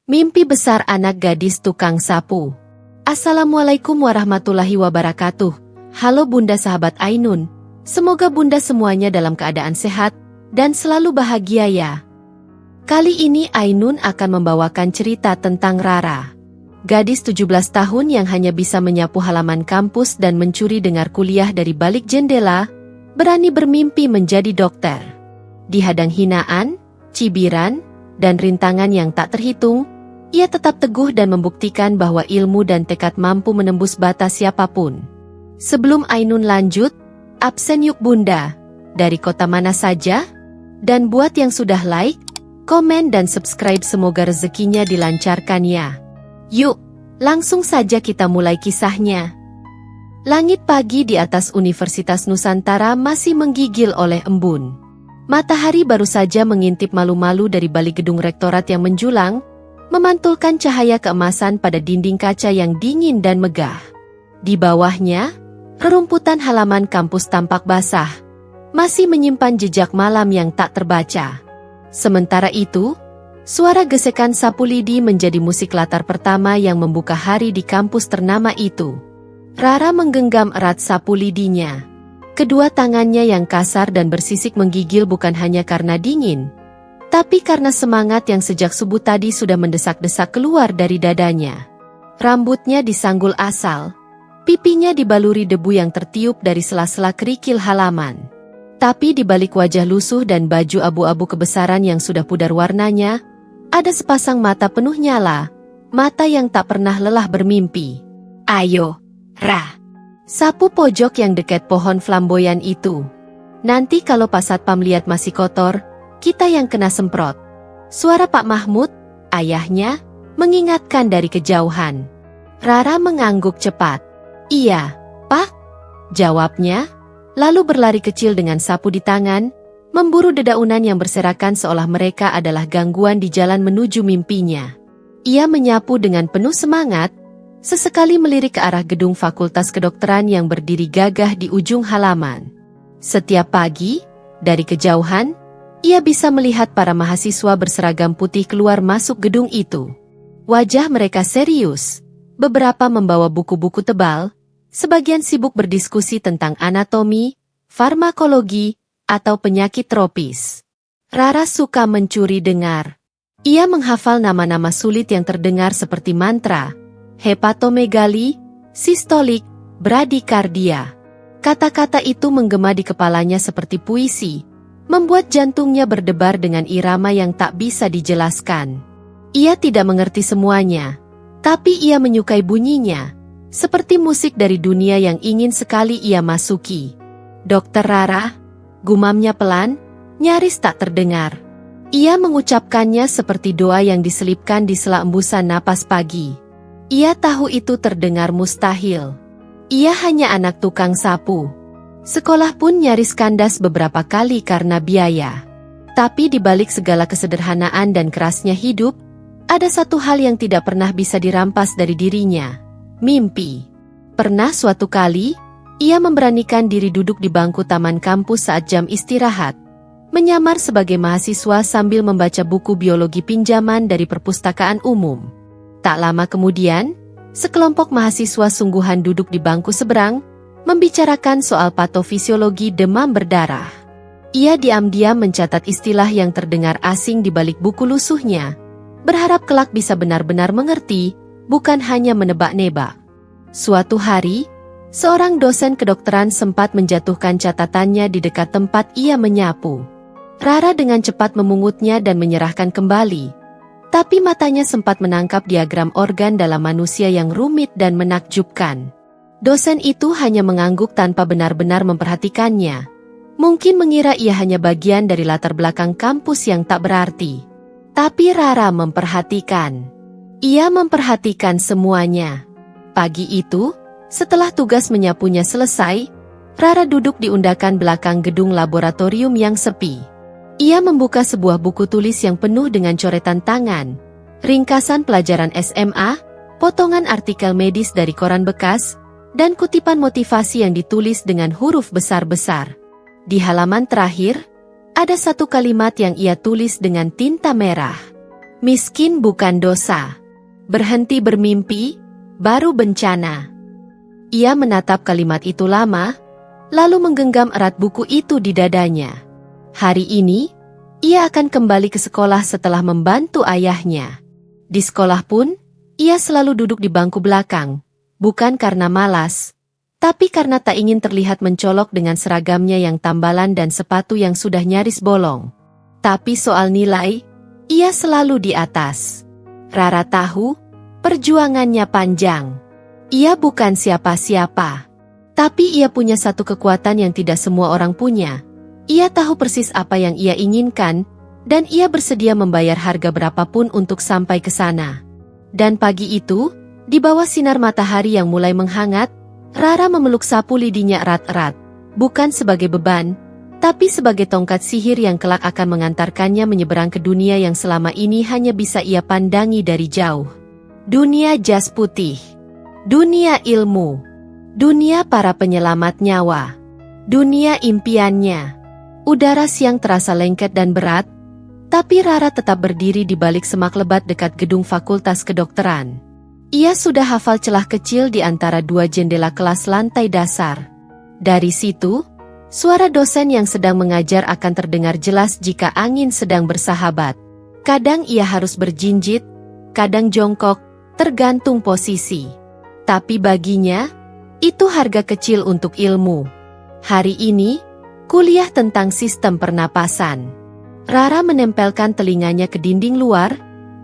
Mimpi besar anak gadis tukang sapu. Assalamualaikum warahmatullahi wabarakatuh. Halo Bunda sahabat Ainun. Semoga Bunda semuanya dalam keadaan sehat dan selalu bahagia ya. Kali ini Ainun akan membawakan cerita tentang Rara. Gadis 17 tahun yang hanya bisa menyapu halaman kampus dan mencuri dengar kuliah dari balik jendela, berani bermimpi menjadi dokter. Dihadang hinaan, cibiran, dan rintangan yang tak terhitung, ia tetap teguh dan membuktikan bahwa ilmu dan tekad mampu menembus batas siapapun. Sebelum Ainun lanjut, absen yuk Bunda. Dari kota mana saja? Dan buat yang sudah like, komen dan subscribe semoga rezekinya dilancarkan ya. Yuk, langsung saja kita mulai kisahnya. Langit pagi di atas Universitas Nusantara masih menggigil oleh embun. Matahari baru saja mengintip malu-malu dari balik gedung rektorat yang menjulang, memantulkan cahaya keemasan pada dinding kaca yang dingin dan megah. Di bawahnya, rerumputan halaman kampus tampak basah, masih menyimpan jejak malam yang tak terbaca. Sementara itu, suara gesekan sapu lidi menjadi musik latar pertama yang membuka hari di kampus ternama itu. Rara menggenggam erat sapu lidinya. Kedua tangannya yang kasar dan bersisik menggigil bukan hanya karena dingin, tapi karena semangat yang sejak subuh tadi sudah mendesak-desak keluar dari dadanya. Rambutnya disanggul asal, pipinya dibaluri debu yang tertiup dari sela-sela kerikil halaman. Tapi di balik wajah lusuh dan baju abu-abu kebesaran yang sudah pudar warnanya, ada sepasang mata penuh nyala, mata yang tak pernah lelah bermimpi. Ayo, Ra! Sapu pojok yang dekat pohon flamboyan itu. Nanti kalau Pak Satpam lihat masih kotor, kita yang kena semprot. Suara Pak Mahmud, ayahnya, mengingatkan dari kejauhan. Rara mengangguk cepat. Iya, Pak, jawabnya, lalu berlari kecil dengan sapu di tangan, memburu dedaunan yang berserakan seolah mereka adalah gangguan di jalan menuju mimpinya. Ia menyapu dengan penuh semangat, sesekali melirik ke arah gedung Fakultas Kedokteran yang berdiri gagah di ujung halaman. Setiap pagi, dari kejauhan, ia bisa melihat para mahasiswa berseragam putih keluar masuk gedung itu. Wajah mereka serius, beberapa membawa buku-buku tebal, sebagian sibuk berdiskusi tentang anatomi, farmakologi, atau penyakit tropis. Rara suka mencuri dengar. Ia menghafal nama-nama sulit yang terdengar seperti mantra, hepatomegali, sistolik, bradikardia. Kata-kata itu menggema di kepalanya seperti puisi, membuat jantungnya berdebar dengan irama yang tak bisa dijelaskan. Ia tidak mengerti semuanya, tapi ia menyukai bunyinya, seperti musik dari dunia yang ingin sekali ia masuki. Dokter Rara, gumamnya pelan, nyaris tak terdengar. Ia mengucapkannya seperti doa yang diselipkan di sela embusan napas pagi. Ia tahu itu terdengar mustahil. Ia hanya anak tukang sapu. Sekolah pun nyaris kandas beberapa kali karena biaya. Tapi di balik segala kesederhanaan dan kerasnya hidup, ada satu hal yang tidak pernah bisa dirampas dari dirinya. Mimpi. Pernah suatu kali, ia memberanikan diri duduk di bangku taman kampus saat jam istirahat, menyamar sebagai mahasiswa sambil membaca buku biologi pinjaman dari perpustakaan umum. Tak lama kemudian, sekelompok mahasiswa sungguhan duduk di bangku seberang, membicarakan soal patofisiologi demam berdarah. Ia diam-diam mencatat istilah yang terdengar asing di balik buku lusuhnya, berharap kelak bisa benar-benar mengerti, bukan hanya menebak-nebak. Suatu hari, seorang dosen kedokteran sempat menjatuhkan catatannya di dekat tempat ia menyapu. Rara dengan cepat memungutnya dan menyerahkan kembali. Tapi matanya sempat menangkap diagram organ dalam manusia yang rumit dan menakjubkan. Dosen itu hanya mengangguk tanpa benar-benar memperhatikannya. Mungkin mengira ia hanya bagian dari latar belakang kampus yang tak berarti. Tapi Rara memperhatikan. Ia memperhatikan semuanya. Pagi itu, setelah tugas menyapunya selesai, Rara duduk di undakan belakang gedung laboratorium yang sepi. Ia membuka sebuah buku tulis yang penuh dengan coretan tangan, ringkasan pelajaran SMA, potongan artikel medis dari koran bekas, dan kutipan motivasi yang ditulis dengan huruf besar-besar. Di halaman terakhir, ada satu kalimat yang ia tulis dengan tinta merah. Miskin bukan dosa. Berhenti bermimpi, baru bencana. Ia menatap kalimat itu lama, lalu menggenggam erat buku itu di dadanya. Hari ini, ia akan kembali ke sekolah setelah membantu ayahnya. Di sekolah pun, ia selalu duduk di bangku belakang, bukan karena malas, tapi karena tak ingin terlihat mencolok dengan seragamnya yang tambalan dan sepatu yang sudah nyaris bolong. Tapi soal nilai, ia selalu di atas. Rara tahu, perjuangannya panjang. Ia bukan siapa-siapa. Tapi ia punya satu kekuatan yang tidak semua orang punya. Ia tahu persis apa yang ia inginkan, dan ia bersedia membayar harga berapapun untuk sampai ke sana. Dan pagi itu, di bawah sinar matahari yang mulai menghangat, Rara memeluk sapu lidinya erat-erat. Bukan sebagai beban, tapi sebagai tongkat sihir yang kelak akan mengantarkannya menyeberang ke dunia yang selama ini hanya bisa ia pandangi dari jauh. Dunia jas putih. Dunia ilmu. Dunia para penyelamat nyawa. Dunia impiannya. Udara siang terasa lengket dan berat, tapi Rara tetap berdiri di balik semak lebat dekat gedung Fakultas Kedokteran. Ia sudah hafal celah kecil di antara dua jendela kelas lantai dasar. Dari situ, suara dosen yang sedang mengajar akan terdengar jelas jika angin sedang bersahabat. Kadang ia harus berjinjit, kadang jongkok, tergantung posisi. Tapi baginya, itu harga kecil untuk ilmu. Hari ini, kuliah tentang sistem pernapasan. Rara menempelkan telinganya ke dinding luar,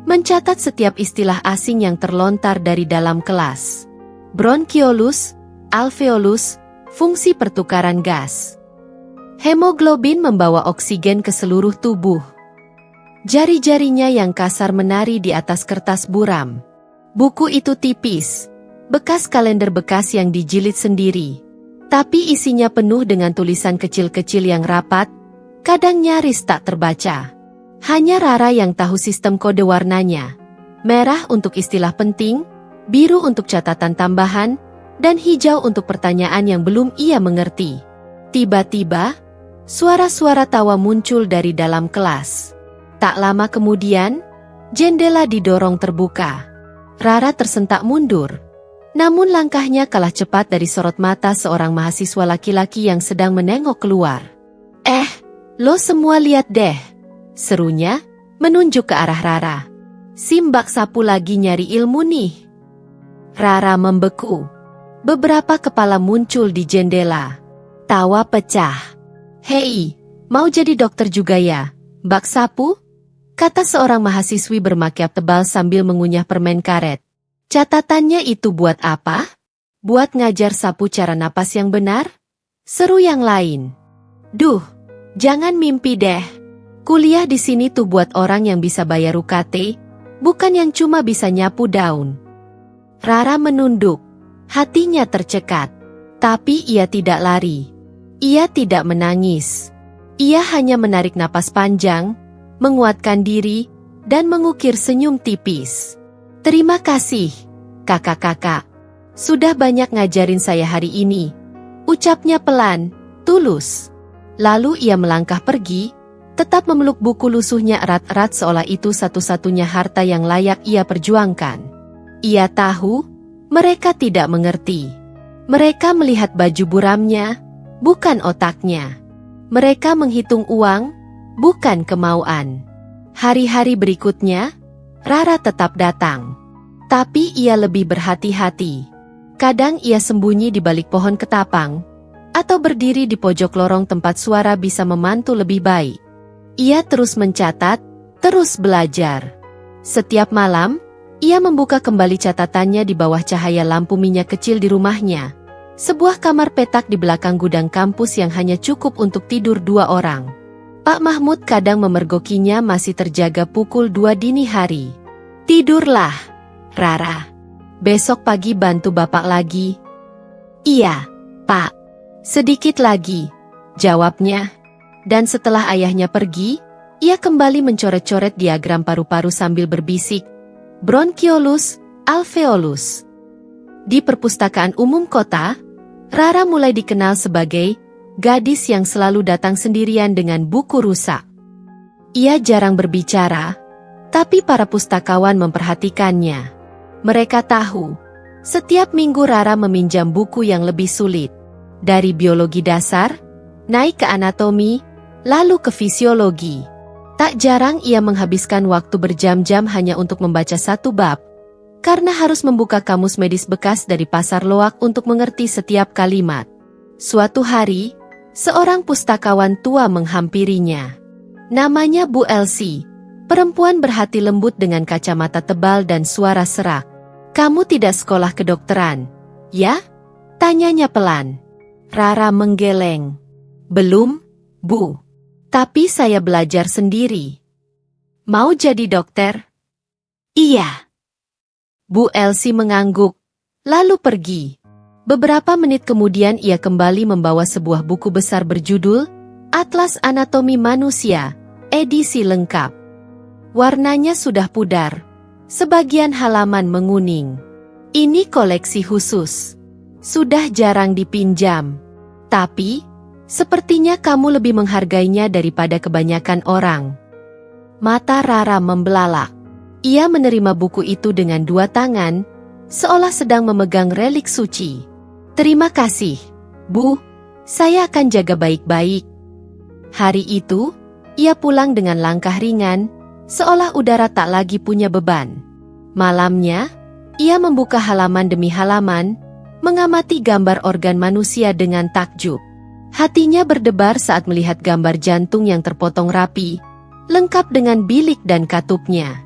mencatat setiap istilah asing yang terlontar dari dalam kelas. Bronkiolus, alveolus, fungsi pertukaran gas. Hemoglobin membawa oksigen ke seluruh tubuh. Jari-jarinya yang kasar menari di atas kertas buram. Buku itu tipis, bekas kalender bekas yang dijilid sendiri. Tapi isinya penuh dengan tulisan kecil-kecil yang rapat, kadang nyaris tak terbaca. Hanya Rara yang tahu sistem kode warnanya. Merah untuk istilah penting, biru untuk catatan tambahan, dan hijau untuk pertanyaan yang belum ia mengerti. Tiba-tiba, suara-suara tawa muncul dari dalam kelas. Tak lama kemudian, jendela didorong terbuka. Rara tersentak mundur. Namun langkahnya kalah cepat dari sorot mata seorang mahasiswa laki-laki yang sedang menengok keluar. Lo semua lihat deh, serunya, menunjuk ke arah Rara. Simbak sapu lagi nyari ilmu nih. Rara membeku. Beberapa kepala muncul di jendela. Tawa pecah. Hei, mau jadi dokter juga ya, Bak Sapu? Kata seorang mahasiswi bermakyap tebal sambil mengunyah permen karet. Catatannya itu buat apa? Buat ngajar sapu cara napas yang benar? Seru yang lain. Duh, jangan mimpi deh. Kuliah di sini tuh buat orang yang bisa bayar UKT, bukan yang cuma bisa nyapu daun. Rara menunduk. Hatinya tercekat. Tapi ia tidak lari. Ia tidak menangis. Ia hanya menarik napas panjang, menguatkan diri, dan mengukir senyum tipis. Terima kasih, kakak-kakak. Sudah banyak ngajarin saya hari ini. Ucapnya pelan, tulus. Lalu ia melangkah pergi, tetap memeluk buku lusuhnya erat-erat seolah itu satu-satunya harta yang layak ia perjuangkan. Ia tahu, mereka tidak mengerti. Mereka melihat baju buramnya, bukan otaknya. Mereka menghitung uang, bukan kemauan. Hari-hari berikutnya, Rara tetap datang. Tapi ia lebih berhati-hati. Kadang ia sembunyi di balik pohon ketapang, atau berdiri di pojok lorong tempat suara bisa memantul lebih baik. Ia terus mencatat, terus belajar. Setiap malam, ia membuka kembali catatannya di bawah cahaya lampu minyak kecil di rumahnya. Sebuah kamar petak di belakang gudang kampus yang hanya cukup untuk tidur 2 orang. Pak Mahmud kadang memergokinya masih terjaga pukul 2 dini hari. Tidurlah, Rara. Besok pagi bantu bapak lagi. Iya, Pak. Sedikit lagi, jawabnya. Dan setelah ayahnya pergi, ia kembali mencoret-coret diagram paru-paru sambil berbisik. Bronkiolus, alveolus. Di perpustakaan umum kota, Rara mulai dikenal sebagai gadis yang selalu datang sendirian dengan buku rusak. Ia jarang berbicara, Tapi para pustakawan memperhatikannya. Mereka tahu, setiap minggu Rara meminjam buku yang lebih sulit. Dari biologi dasar, naik ke anatomi, lalu ke fisiologi. Tak jarang ia menghabiskan waktu berjam-jam hanya untuk membaca satu bab, karena harus membuka kamus medis bekas dari pasar loak untuk mengerti setiap kalimat. Suatu hari, seorang pustakawan tua menghampirinya. Namanya Bu Elsie, perempuan berhati lembut dengan kacamata tebal dan suara serak. "Kamu tidak sekolah kedokteran, ya?" tanyanya pelan. Rara menggeleng. "Belum, Bu. Tapi saya belajar sendiri." "Mau jadi dokter?" "Iya." Bu Elsie mengangguk, lalu pergi. Beberapa menit kemudian ia kembali membawa sebuah buku besar berjudul Atlas Anatomi Manusia, edisi lengkap. Warnanya sudah pudar, sebagian halaman menguning. Ini koleksi khusus. Sudah jarang dipinjam. Tapi, sepertinya kamu lebih menghargainya daripada kebanyakan orang. Mata Rara membelalak. Ia menerima buku itu dengan dua tangan, seolah sedang memegang relik suci. "Terima kasih, Bu. Saya akan jaga baik-baik." Hari itu, ia pulang dengan langkah ringan, seolah udara tak lagi punya beban. Malamnya, ia membuka halaman demi halaman, mengamati gambar organ manusia dengan takjub. Hatinya berdebar saat melihat gambar jantung yang terpotong rapi, lengkap dengan bilik dan katupnya.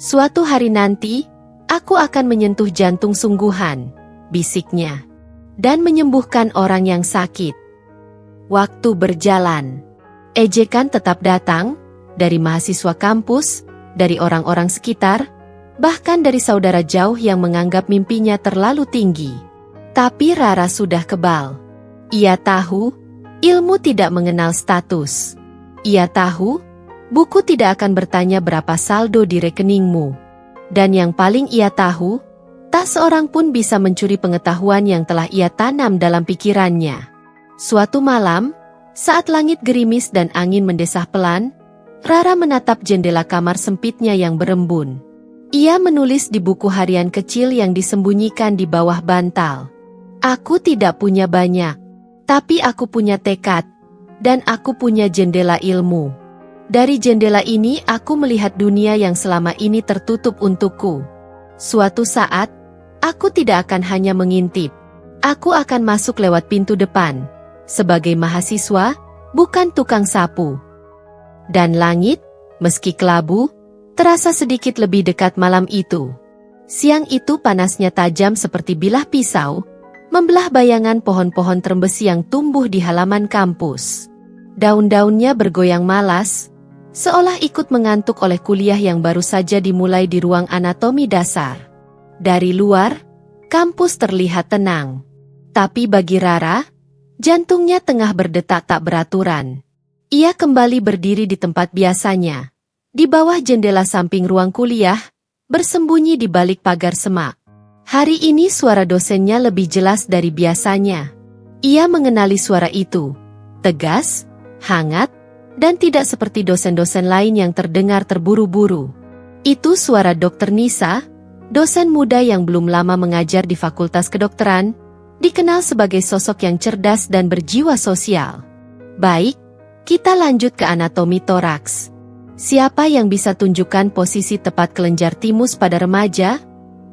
"Suatu hari nanti, aku akan menyentuh jantung sungguhan," bisiknya, "dan menyembuhkan orang yang sakit." Waktu berjalan. Ejekan tetap datang, dari mahasiswa kampus, dari orang-orang sekitar, bahkan dari saudara jauh yang menganggap mimpinya terlalu tinggi. Tapi Rara sudah kebal. Ia tahu, ilmu tidak mengenal status. Ia tahu, buku tidak akan bertanya berapa saldo di rekeningmu. Dan yang paling ia tahu, tak seorang pun bisa mencuri pengetahuan yang telah ia tanam dalam pikirannya. Suatu malam, saat langit gerimis dan angin mendesah pelan, Rara menatap jendela kamar sempitnya yang berembun. Ia menulis di buku harian kecil yang disembunyikan di bawah bantal. "Aku tidak punya banyak, tapi aku punya tekad, dan aku punya jendela ilmu. Dari jendela ini aku melihat dunia yang selama ini tertutup untukku. Suatu saat, aku tidak akan hanya mengintip. Aku akan masuk lewat pintu depan, sebagai mahasiswa, bukan tukang sapu." Dan langit, meski kelabu, terasa sedikit lebih dekat malam itu. Siang itu panasnya tajam seperti bilah pisau, membelah bayangan pohon-pohon trembesi yang tumbuh di halaman kampus. Daun-daunnya bergoyang malas, seolah ikut mengantuk oleh kuliah yang baru saja dimulai di ruang anatomi dasar. Dari luar, kampus terlihat tenang. Tapi bagi Rara, jantungnya tengah berdetak tak beraturan. Ia kembali berdiri di tempat biasanya, di bawah jendela samping ruang kuliah, bersembunyi di balik pagar semak. Hari ini suara dosennya lebih jelas dari biasanya. Ia mengenali suara itu, tegas, hangat, dan tidak seperti dosen-dosen lain yang terdengar terburu-buru. Itu suara Dr. Nisa, dosen muda yang belum lama mengajar di Fakultas Kedokteran, dikenal sebagai sosok yang cerdas dan berjiwa sosial. "Baik, kita lanjut ke anatomi toraks. Siapa yang bisa tunjukkan posisi tepat kelenjar timus pada remaja?"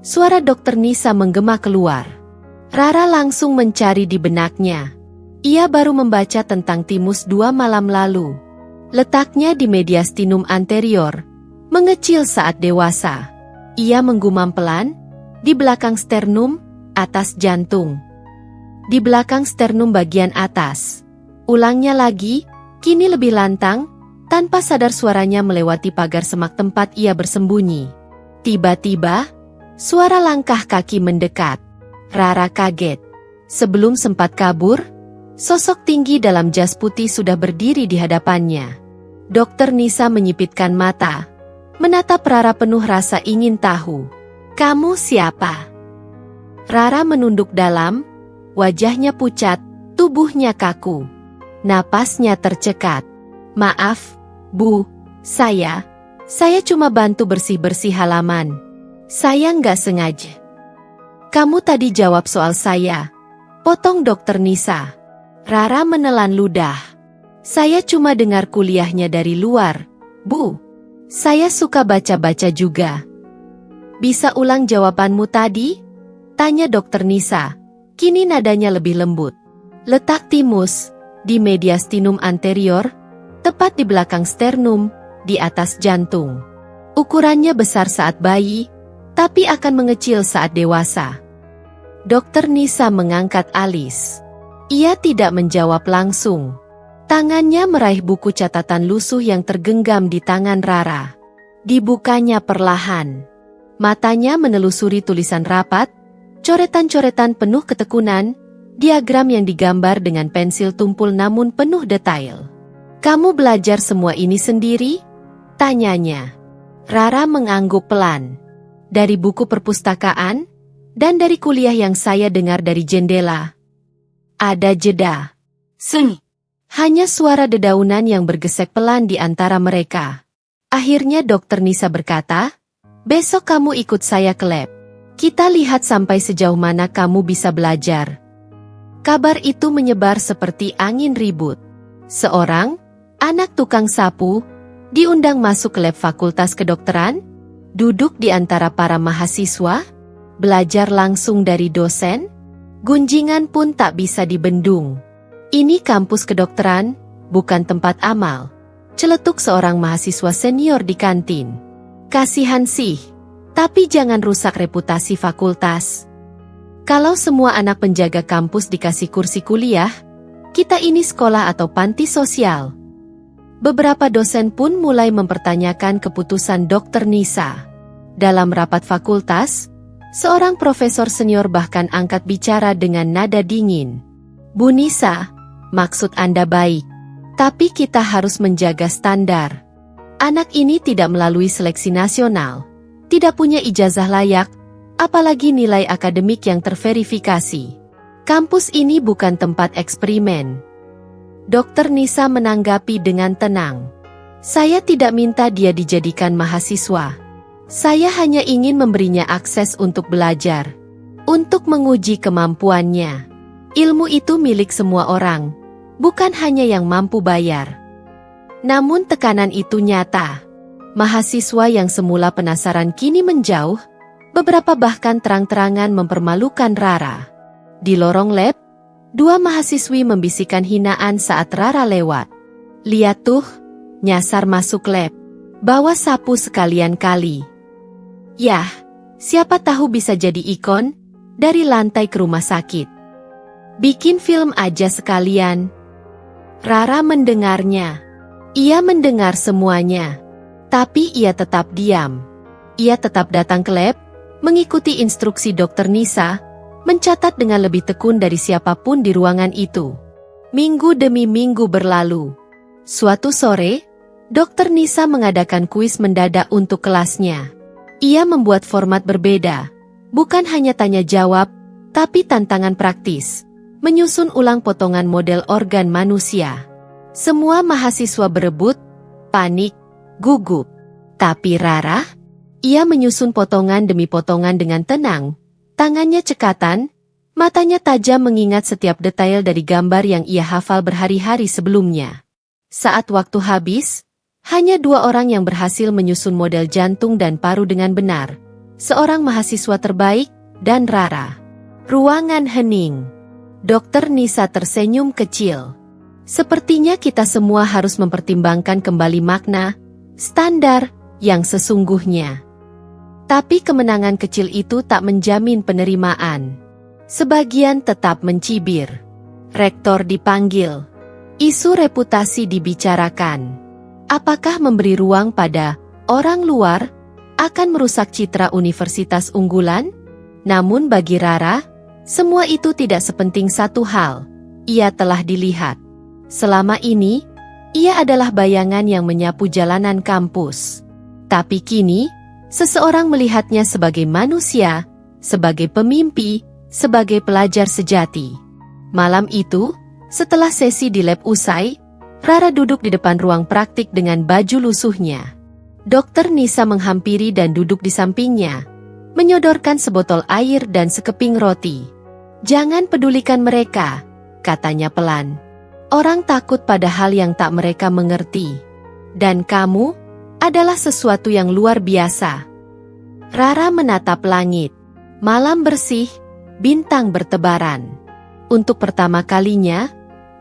Suara Dr. Nisa menggema keluar. Rara langsung mencari di benaknya. Ia baru membaca tentang timus 2 malam lalu. Letaknya di mediastinum anterior, mengecil saat dewasa. Ia menggumam pelan, di belakang sternum, atas jantung. Di belakang sternum bagian atas. Ulangnya lagi, kini lebih lantang, tanpa sadar suaranya melewati pagar semak tempat ia bersembunyi. Tiba-tiba, suara langkah kaki mendekat. Rara kaget. Sebelum sempat kabur, sosok tinggi dalam jas putih sudah berdiri di hadapannya. Dr. Nisa menyipitkan mata, menatap Rara penuh rasa ingin tahu. "Kamu siapa?" Rara menunduk dalam, wajahnya pucat, tubuhnya kaku. Napasnya tercekat. "Maaf, Bu, saya Saya cuma bantu bersih-bersih halaman. Saya nggak sengaja. Kamu tadi jawab soal saya. Potong Dokter Nisa. Rara menelan ludah. Saya cuma dengar kuliahnya dari luar, Bu. Saya suka baca-baca juga. Bisa ulang jawabanmu tadi? Tanya Dokter Nisa. Kini nadanya lebih lembut. Letak timus di mediastinum anterior, tepat di belakang sternum, di atas jantung. Ukurannya besar saat bayi, tapi akan mengecil saat dewasa. Dokter Nisa mengangkat alis. Ia tidak menjawab langsung. Tangannya meraih buku catatan lusuh yang tergenggam di tangan Rara. Dibukanya perlahan. Matanya menelusuri tulisan rapat, coretan-coretan penuh ketekunan, diagram yang digambar dengan pensil tumpul namun penuh detail. Kamu belajar semua ini sendiri? Tanyanya. Rara mengangguk pelan. Dari buku perpustakaan, dan dari kuliah yang saya dengar dari jendela. Ada jeda. Seng. Hanya suara dedaunan yang bergesek pelan di antara mereka. Akhirnya Dokter Nisa berkata, besok kamu ikut saya ke lab. Kita lihat sampai sejauh mana kamu bisa belajar. Kabar itu menyebar seperti angin ribut. Seorang, anak tukang sapu, diundang masuk ke lab Fakultas Kedokteran, duduk di antara para mahasiswa, belajar langsung dari dosen, gunjingan pun tak bisa dibendung. Ini kampus kedokteran, bukan tempat amal. Celetuk seorang mahasiswa senior di kantin. Kasihan sih. Tapi jangan rusak reputasi fakultas. Kalau semua anak penjaga kampus dikasih kursi kuliah, kita ini sekolah atau panti sosial. Beberapa dosen pun mulai mempertanyakan keputusan Dokter Nisa. Dalam rapat fakultas, seorang profesor senior bahkan angkat bicara dengan nada dingin. Bu Nisa, maksud Anda baik. Tapi kita harus menjaga standar. Anak ini tidak melalui seleksi nasional. Tidak punya ijazah layak, apalagi nilai akademik yang terverifikasi. Kampus ini bukan tempat eksperimen. Dokter Nisa menanggapi dengan tenang. Saya tidak minta dia dijadikan mahasiswa. Saya hanya ingin memberinya akses untuk belajar. Untuk menguji kemampuannya. Ilmu itu milik semua orang, bukan hanya yang mampu bayar. Namun tekanan itu nyata. Mahasiswa yang semula penasaran kini menjauh, beberapa bahkan terang-terangan mempermalukan Rara. Di lorong lab, dua mahasiswi membisikkan hinaan saat Rara lewat. Lihat tuh, nyasar masuk lab. Bawa sapu sekalian kali. Yah, siapa tahu bisa jadi ikon, dari lantai ke rumah sakit. Bikin film aja sekalian. Rara mendengarnya. Ia mendengar semuanya. Tapi ia tetap diam. Ia tetap datang ke lab, mengikuti instruksi Dokter Nisa, mencatat dengan lebih tekun dari siapapun di ruangan itu. Minggu demi minggu berlalu. Suatu sore, Dokter Nisa mengadakan kuis mendadak untuk kelasnya. Ia membuat format berbeda, bukan hanya tanya jawab, tapi tantangan praktis, menyusun ulang potongan model organ manusia. Semua mahasiswa berebut, panik, gugup. Tapi Rara, ia menyusun potongan demi potongan dengan tenang, tangannya cekatan, matanya tajam mengingat setiap detail dari gambar yang ia hafal berhari-hari sebelumnya. Saat waktu habis, hanya dua orang yang berhasil menyusun model jantung dan paru dengan benar, seorang mahasiswa terbaik, dan Rara. Ruangan hening. Dokter Nisa tersenyum kecil. Sepertinya kita semua harus mempertimbangkan kembali makna, standar, yang sesungguhnya. Tapi kemenangan kecil itu tak menjamin penerimaan. Sebagian tetap mencibir. Rektor dipanggil. Isu reputasi dibicarakan. Apakah memberi ruang pada orang luar akan merusak citra universitas unggulan? Namun bagi Rara, semua itu tidak sepenting satu hal. Ia telah dilihat. Selama ini, ia adalah bayangan yang menyapu jalanan kampus. Tapi kini, seseorang melihatnya sebagai manusia, sebagai pemimpi, sebagai pelajar sejati. Malam itu, setelah sesi di lab usai, Rara duduk di depan ruang praktik dengan baju lusuhnya. Dokter Nisa menghampiri dan duduk di sampingnya, menyodorkan sebotol air dan sekeping roti. "Jangan pedulikan mereka," katanya pelan. "Orang takut pada hal yang tak mereka mengerti. Dan kamu adalah sesuatu yang luar biasa." Rara menatap langit. Malam bersih, bintang bertebaran. Untuk pertama kalinya,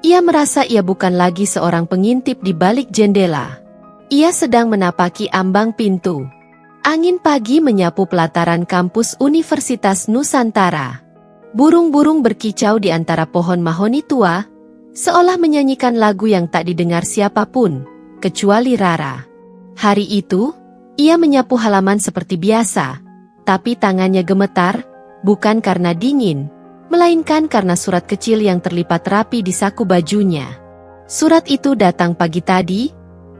ia merasa ia bukan lagi seorang pengintip di balik jendela. Ia sedang menapaki ambang pintu. Angin pagi menyapu pelataran kampus Universitas Nusantara. Burung-burung berkicau di antara pohon mahoni tua, seolah menyanyikan lagu yang tak didengar siapapun, kecuali Rara. Hari itu, ia menyapu halaman seperti biasa, tapi tangannya gemetar, bukan karena dingin, melainkan karena surat kecil yang terlipat rapi di saku bajunya. Surat itu datang pagi tadi,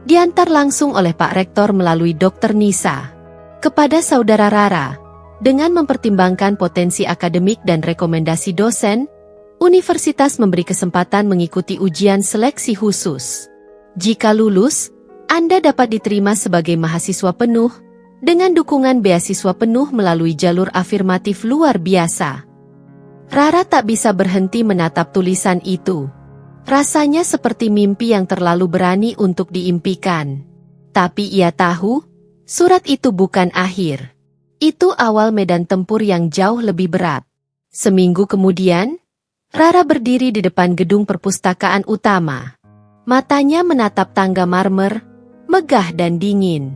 diantar langsung oleh Pak Rektor melalui Dokter Nisa. Kepada saudara Rara, dengan mempertimbangkan potensi akademik dan rekomendasi dosen, universitas memberi kesempatan mengikuti ujian seleksi khusus. Jika lulus, Anda dapat diterima sebagai mahasiswa penuh, dengan dukungan beasiswa penuh melalui jalur afirmatif luar biasa. Rara tak bisa berhenti menatap tulisan itu. Rasanya seperti mimpi yang terlalu berani untuk diimpikan. Tapi ia tahu, surat itu bukan akhir. Itu awal medan tempur yang jauh lebih berat. Seminggu kemudian, Rara berdiri di depan gedung perpustakaan utama. Matanya menatap tangga marmer, megah dan dingin.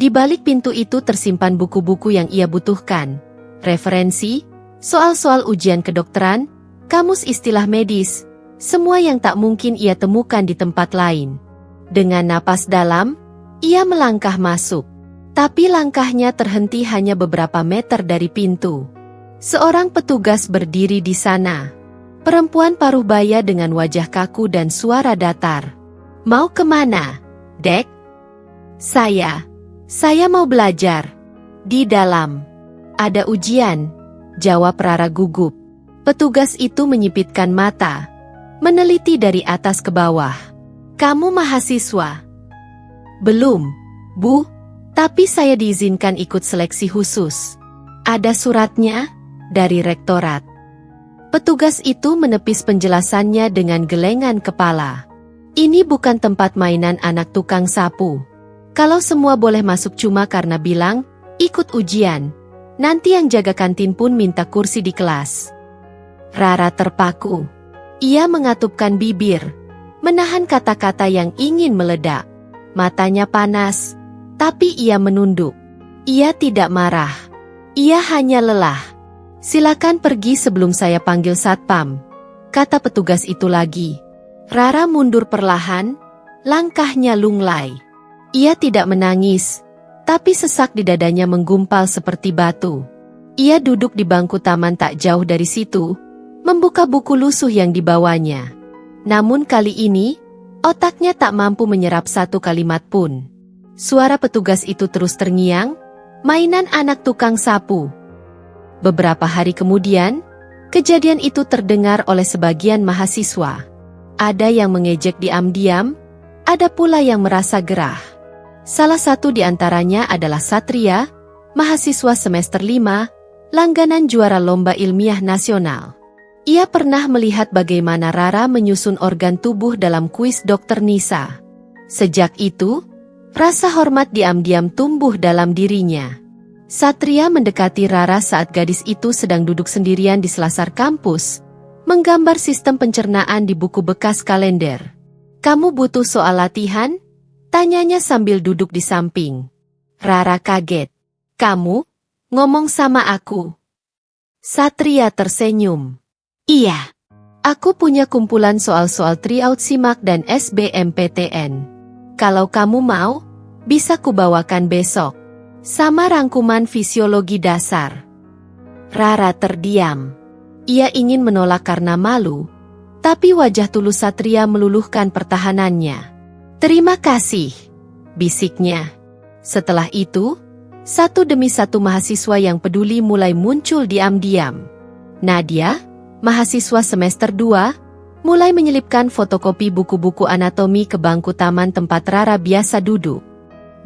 Di balik pintu itu tersimpan buku-buku yang ia butuhkan, referensi, soal-soal ujian kedokteran, kamus istilah medis, semua yang tak mungkin ia temukan di tempat lain. Dengan napas dalam, ia melangkah masuk. Tapi langkahnya terhenti hanya beberapa meter dari pintu. Seorang petugas berdiri di sana. Perempuan paruh baya dengan wajah kaku dan suara datar. "Mau kemana, Dek?" Saya mau belajar. Di dalam. Ada ujian, jawab Rara gugup. Petugas itu menyipitkan mata, meneliti dari atas ke bawah. "Kamu mahasiswa?" "Belum, Bu, tapi saya diizinkan ikut seleksi khusus. Ada suratnya dari rektorat." Petugas itu menepis penjelasannya dengan gelengan kepala. "Ini bukan tempat mainan anak tukang sapu. Kalau semua boleh masuk cuma karena bilang, ikut ujian, nanti yang jaga kantin pun minta kursi di kelas." Rara terpaku. Ia mengatupkan bibir, menahan kata-kata yang ingin meledak. Matanya panas, tapi ia menunduk. Ia tidak marah. Ia hanya lelah. "Silakan pergi sebelum saya panggil satpam," kata petugas itu lagi. Rara mundur perlahan, langkahnya lunglai. Ia tidak menangis, tapi sesak di dadanya menggumpal seperti batu. Ia duduk di bangku taman tak jauh dari situ, membuka buku lusuh yang dibawanya. Namun kali ini, otaknya tak mampu menyerap satu kalimat pun. Suara petugas itu terus terngiang, mainan anak tukang sapu. Beberapa hari kemudian, kejadian itu terdengar oleh sebagian mahasiswa. Ada yang mengejek diam-diam, ada pula yang merasa gerah. Salah satu di antaranya adalah Satria, mahasiswa semester 5, langganan juara lomba ilmiah nasional. Ia pernah melihat bagaimana Rara menyusun organ tubuh dalam kuis Dokter Nisa. Sejak itu, rasa hormat diam-diam tumbuh dalam dirinya. Satria mendekati Rara saat gadis itu sedang duduk sendirian di selasar kampus, menggambar sistem pencernaan di buku bekas kalender. "Kamu butuh soal latihan?" tanyanya sambil duduk di samping. Rara kaget. "Kamu ngomong sama aku?" Satria tersenyum. "Iya. Aku punya kumpulan soal-soal tryout SIMAK dan SBMPTN. Kalau kamu mau, bisa kubawakan besok. Sama rangkuman fisiologi dasar." Rara terdiam. Ia ingin menolak karena malu, tapi wajah tulus Satria meluluhkan pertahanannya. "Terima kasih," bisiknya. Setelah itu, satu demi satu mahasiswa yang peduli mulai muncul diam-diam. Nadia, mahasiswa semester 2, mulai menyelipkan fotokopi buku-buku anatomi ke bangku taman tempat Rara biasa duduk.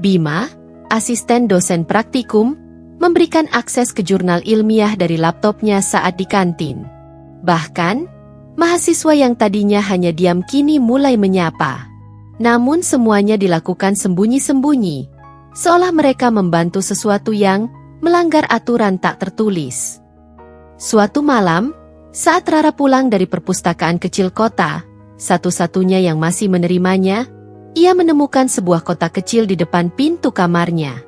Bima, asisten dosen praktikum, memberikan akses ke jurnal ilmiah dari laptopnya saat di kantin. Bahkan, mahasiswa yang tadinya hanya diam kini mulai menyapa. Namun semuanya dilakukan sembunyi-sembunyi, seolah mereka membantu sesuatu yang melanggar aturan tak tertulis. Suatu malam, saat Rara pulang dari perpustakaan kecil kota, satu-satunya yang masih menerimanya, ia menemukan sebuah kotak kecil di depan pintu kamarnya.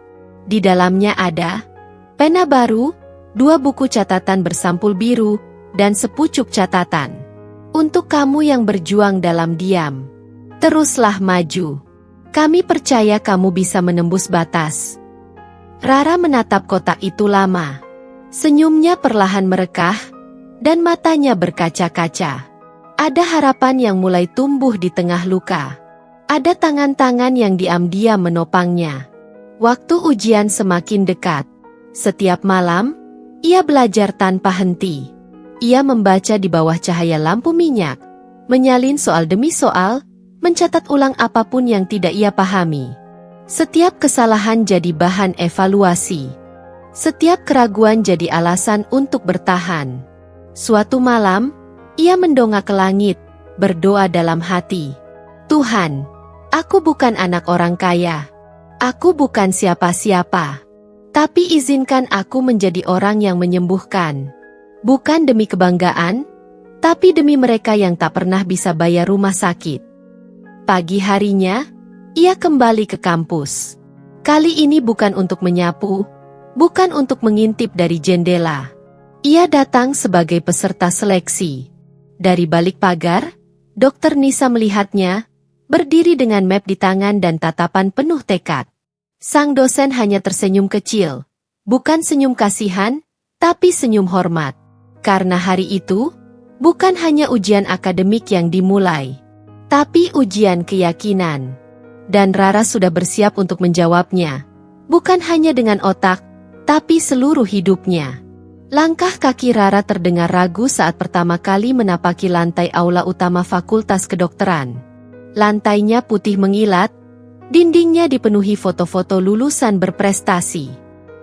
Di dalamnya ada pena baru, 2 buku catatan bersampul biru, dan sepucuk catatan. Untuk kamu yang berjuang dalam diam, teruslah maju. Kami percaya kamu bisa menembus batas. Rara menatap kotak itu lama. Senyumnya perlahan merekah, dan matanya berkaca-kaca. Ada harapan yang mulai tumbuh di tengah luka. Ada tangan-tangan yang diam-diam menopangnya. Waktu ujian semakin dekat. Setiap malam, ia belajar tanpa henti. Ia membaca di bawah cahaya lampu minyak, menyalin soal demi soal, mencatat ulang apapun yang tidak ia pahami. Setiap kesalahan jadi bahan evaluasi. Setiap keraguan jadi alasan untuk bertahan. Suatu malam, ia mendongak ke langit, berdoa dalam hati. Tuhan, aku bukan anak orang kaya. Aku bukan siapa-siapa. Tapi izinkan aku menjadi orang yang menyembuhkan. Bukan demi kebanggaan, tapi demi mereka yang tak pernah bisa bayar rumah sakit. Pagi harinya, ia kembali ke kampus. Kali ini bukan untuk menyapu, bukan untuk mengintip dari jendela. Ia datang sebagai peserta seleksi. Dari balik pagar, Dr. Nisa melihatnya, berdiri dengan map di tangan dan tatapan penuh tekad. Sang dosen hanya tersenyum kecil, bukan senyum kasihan, tapi senyum hormat. Karena hari itu, bukan hanya ujian akademik yang dimulai, tapi ujian keyakinan. Dan Rara sudah bersiap untuk menjawabnya, bukan hanya dengan otak, tapi seluruh hidupnya. Langkah kaki Rara terdengar ragu saat pertama kali menapaki lantai aula utama Fakultas Kedokteran. Lantainya putih mengilat, dindingnya dipenuhi foto-foto lulusan berprestasi.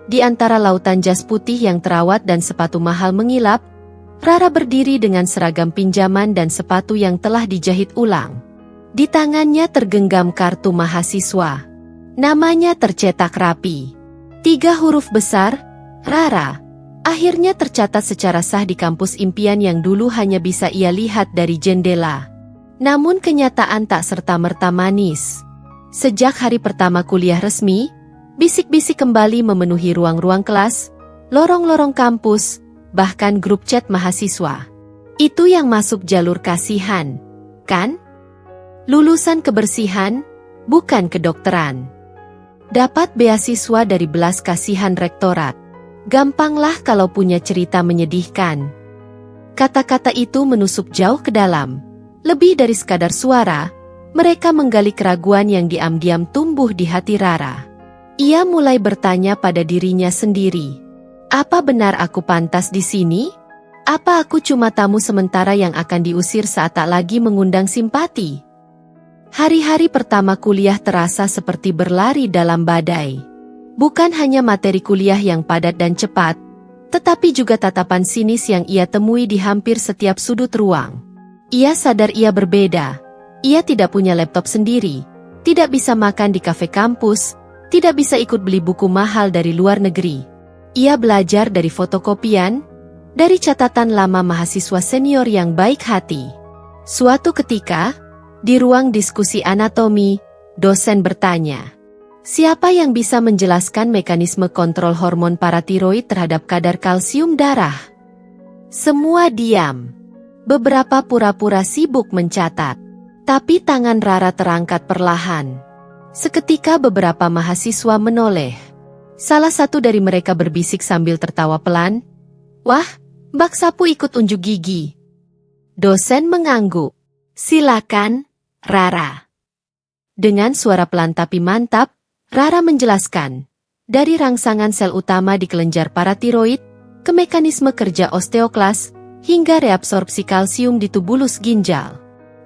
Di antara lautan jas putih yang terawat dan sepatu mahal mengilap, Rara berdiri dengan seragam pinjaman dan sepatu yang telah dijahit ulang. Di tangannya tergenggam kartu mahasiswa. Namanya tercetak rapi. 3 huruf besar, Rara. Akhirnya tercatat secara sah di kampus impian yang dulu hanya bisa ia lihat dari jendela. Namun kenyataan tak serta-merta manis. Sejak hari pertama kuliah resmi, bisik-bisik kembali memenuhi ruang-ruang kelas, lorong-lorong kampus, bahkan grup chat mahasiswa. Itu yang masuk jalur kasihan, kan? Lulusan kebersihan, bukan kedokteran. Dapat beasiswa dari belas kasihan rektorat. Gampanglah kalau punya cerita menyedihkan. Kata-kata itu menusuk jauh ke dalam. Lebih dari sekadar suara, mereka menggali keraguan yang diam-diam tumbuh di hati Rara. Ia mulai bertanya pada dirinya sendiri. Apa benar aku pantas di sini? Apa aku cuma tamu sementara yang akan diusir saat tak lagi mengundang simpati? Hari-hari pertama kuliah terasa seperti berlari dalam badai. Bukan hanya materi kuliah yang padat dan cepat, tetapi juga tatapan sinis yang ia temui di hampir setiap sudut ruang. Ia sadar ia berbeda. Ia tidak punya laptop sendiri, tidak bisa makan di kafe kampus, tidak bisa ikut beli buku mahal dari luar negeri. Ia belajar dari fotokopian, dari catatan lama mahasiswa senior yang baik hati. Suatu ketika, di ruang diskusi anatomi, dosen bertanya, siapa yang bisa menjelaskan mekanisme kontrol hormon paratiroid terhadap kadar kalsium darah? Semua diam. Beberapa pura-pura sibuk mencatat. Tapi tangan Rara terangkat perlahan. Seketika beberapa mahasiswa menoleh. Salah satu dari mereka berbisik sambil tertawa pelan. Wah, Mbak Sapu ikut unjuk gigi. Dosen mengangguk. Silakan, Rara. Dengan suara pelan tapi mantap, Rara menjelaskan, dari rangsangan sel utama di kelenjar paratiroid, ke mekanisme kerja osteoklas, hingga reabsorpsi kalsium di tubulus ginjal.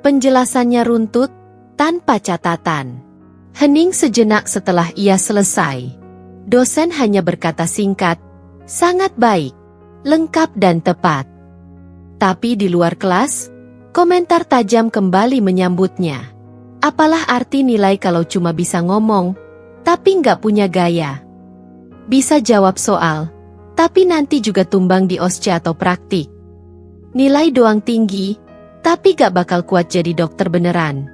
Penjelasannya runtut, tanpa catatan. Hening sejenak setelah ia selesai. Dosen hanya berkata singkat, "Sangat baik, lengkap dan tepat." Tapi di luar kelas, komentar tajam kembali menyambutnya. Apalah arti nilai kalau cuma bisa ngomong, tapi nggak punya gaya? Bisa jawab soal, tapi nanti juga tumbang di OSCE atau praktik. Nilai doang tinggi, tapi gak bakal kuat jadi dokter beneran.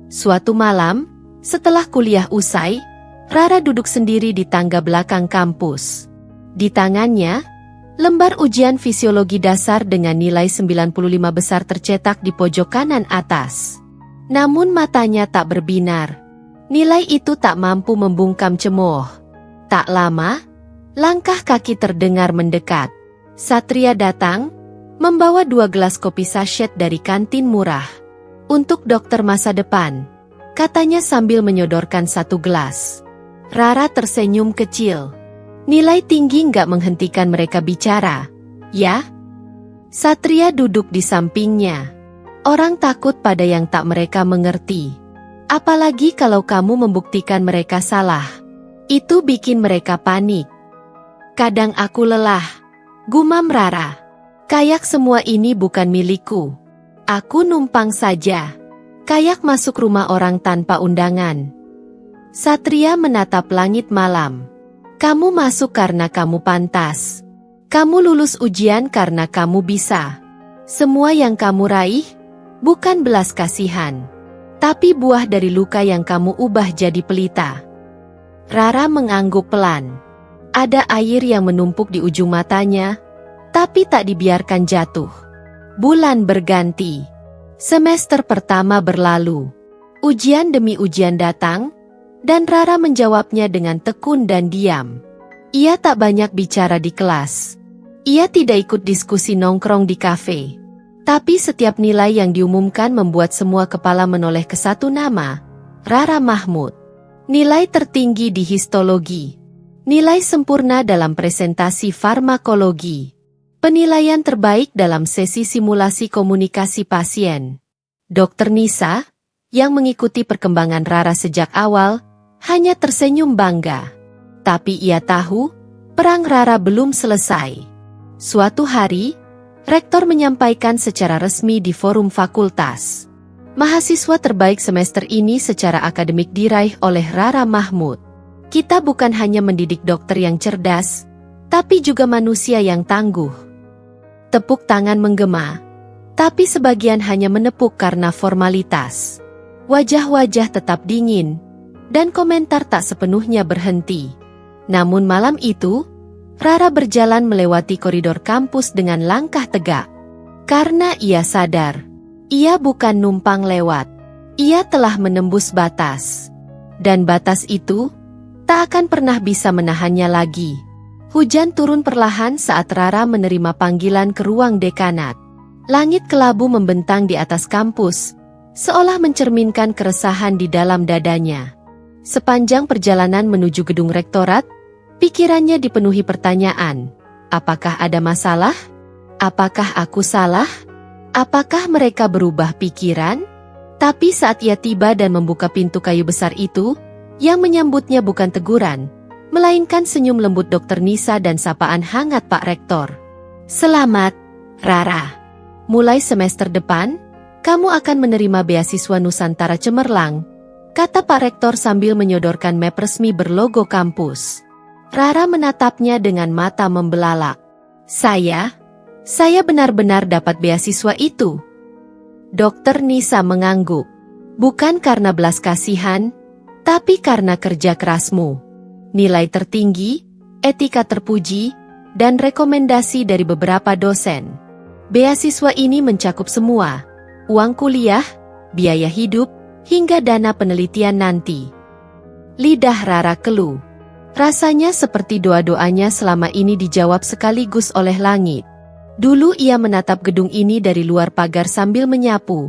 Suatu malam, setelah kuliah usai, Rara duduk sendiri di tangga belakang kampus. Di tangannya, lembar ujian fisiologi dasar dengan nilai 95 besar tercetak di pojok kanan atas. Namun matanya tak berbinar. Nilai itu tak mampu membungkam cemooh. Tak lama, langkah kaki terdengar mendekat. Satria datang, membawa 2 gelas kopi sachet dari kantin murah. "Untuk dokter masa depan," katanya sambil menyodorkan 1 gelas. Rara tersenyum kecil. Nilai tinggi nggak menghentikan mereka bicara, ya? Satria duduk di sampingnya. Orang takut pada yang tak mereka mengerti. Apalagi kalau kamu membuktikan mereka salah. Itu bikin mereka panik. "Kadang aku lelah," gumam Rara. "Kayak semua ini bukan milikku. Aku numpang saja. Kayak masuk rumah orang tanpa undangan." Satria menatap langit malam. "Kamu masuk karena kamu pantas. Kamu lulus ujian karena kamu bisa. Semua yang kamu raih, bukan belas kasihan, tapi buah dari luka yang kamu ubah jadi pelita." Rara mengangguk pelan. Ada air yang menumpuk di ujung matanya, tapi tak dibiarkan jatuh. Bulan berganti. Semester pertama berlalu. Ujian demi ujian datang, dan Rara menjawabnya dengan tekun dan diam. Ia tak banyak bicara di kelas. Ia tidak ikut diskusi nongkrong di kafe. Tapi setiap nilai yang diumumkan membuat semua kepala menoleh ke satu nama, Rara Mahmud. Nilai tertinggi di histologi. Nilai sempurna dalam presentasi farmakologi. Penilaian terbaik dalam sesi simulasi komunikasi pasien. Dokter Nisa, yang mengikuti perkembangan Rara sejak awal, hanya tersenyum bangga. Tapi ia tahu, perang Rara belum selesai. Suatu hari, rektor menyampaikan secara resmi di forum fakultas. Mahasiswa terbaik semester ini secara akademik diraih oleh Rara Mahmud. Kita bukan hanya mendidik dokter yang cerdas, tapi juga manusia yang tangguh. Tepuk tangan menggema, tapi sebagian hanya menepuk karena formalitas. Wajah-wajah tetap dingin, dan komentar tak sepenuhnya berhenti. Namun malam itu, Rara berjalan melewati koridor kampus dengan langkah tegak. Karena ia sadar, ia bukan numpang lewat. Ia telah menembus batas. Dan batas itu, tak akan pernah bisa menahannya lagi. Hujan turun perlahan saat Rara menerima panggilan ke ruang dekanat. Langit kelabu membentang di atas kampus, seolah mencerminkan keresahan di dalam dadanya. Sepanjang perjalanan menuju gedung rektorat, pikirannya dipenuhi pertanyaan. Apakah ada masalah? Apakah aku salah? Apakah mereka berubah pikiran? Tapi saat ia tiba dan membuka pintu kayu besar itu, yang menyambutnya bukan teguran, melainkan senyum lembut Dokter Nisa dan sapaan hangat Pak Rektor. "Selamat, Rara. Mulai semester depan, kamu akan menerima beasiswa Nusantara Cemerlang," kata Pak Rektor sambil menyodorkan map resmi berlogo kampus. Rara menatapnya dengan mata membelalak. Saya benar-benar dapat beasiswa itu." Dokter Nisa mengangguk. "Bukan karena belas kasihan, tapi karena kerja kerasmu. Nilai tertinggi, etika terpuji, dan rekomendasi dari beberapa dosen. Beasiswa ini mencakup semua, uang kuliah, biaya hidup, hingga dana penelitian nanti." Lidah Rara keluh. Rasanya seperti doa-doanya selama ini dijawab sekaligus oleh langit. Dulu ia menatap gedung ini dari luar pagar sambil menyapu,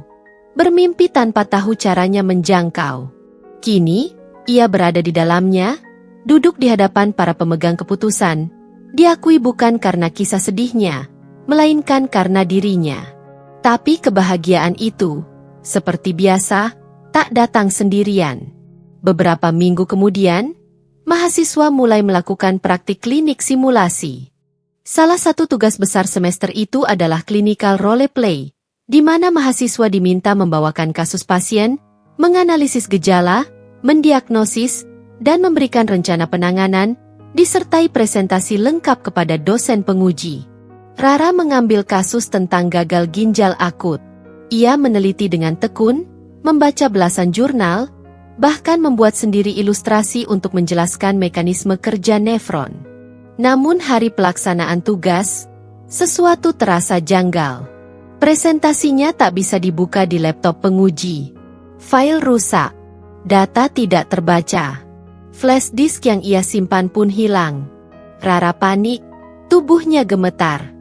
bermimpi tanpa tahu caranya menjangkau. Kini, ia berada di dalamnya, duduk di hadapan para pemegang keputusan, diakui bukan karena kisah sedihnya, melainkan karena dirinya. Tapi kebahagiaan itu, seperti biasa, tak datang sendirian. Beberapa minggu kemudian, mahasiswa mulai melakukan praktik klinik simulasi. Salah satu tugas besar semester itu adalah clinical role play, di mana mahasiswa diminta membawakan kasus pasien, menganalisis gejala, mendiagnosis, dan memberikan rencana penanganan, disertai presentasi lengkap kepada dosen penguji. Rara mengambil kasus tentang gagal ginjal akut. Ia meneliti dengan tekun, membaca belasan jurnal, bahkan membuat sendiri ilustrasi untuk menjelaskan mekanisme kerja nefron. Namun hari pelaksanaan tugas, sesuatu terasa janggal. Presentasinya tak bisa dibuka di laptop penguji. File rusak, data tidak terbaca. Flash disk yang ia simpan pun hilang. Rara panik, tubuhnya gemetar.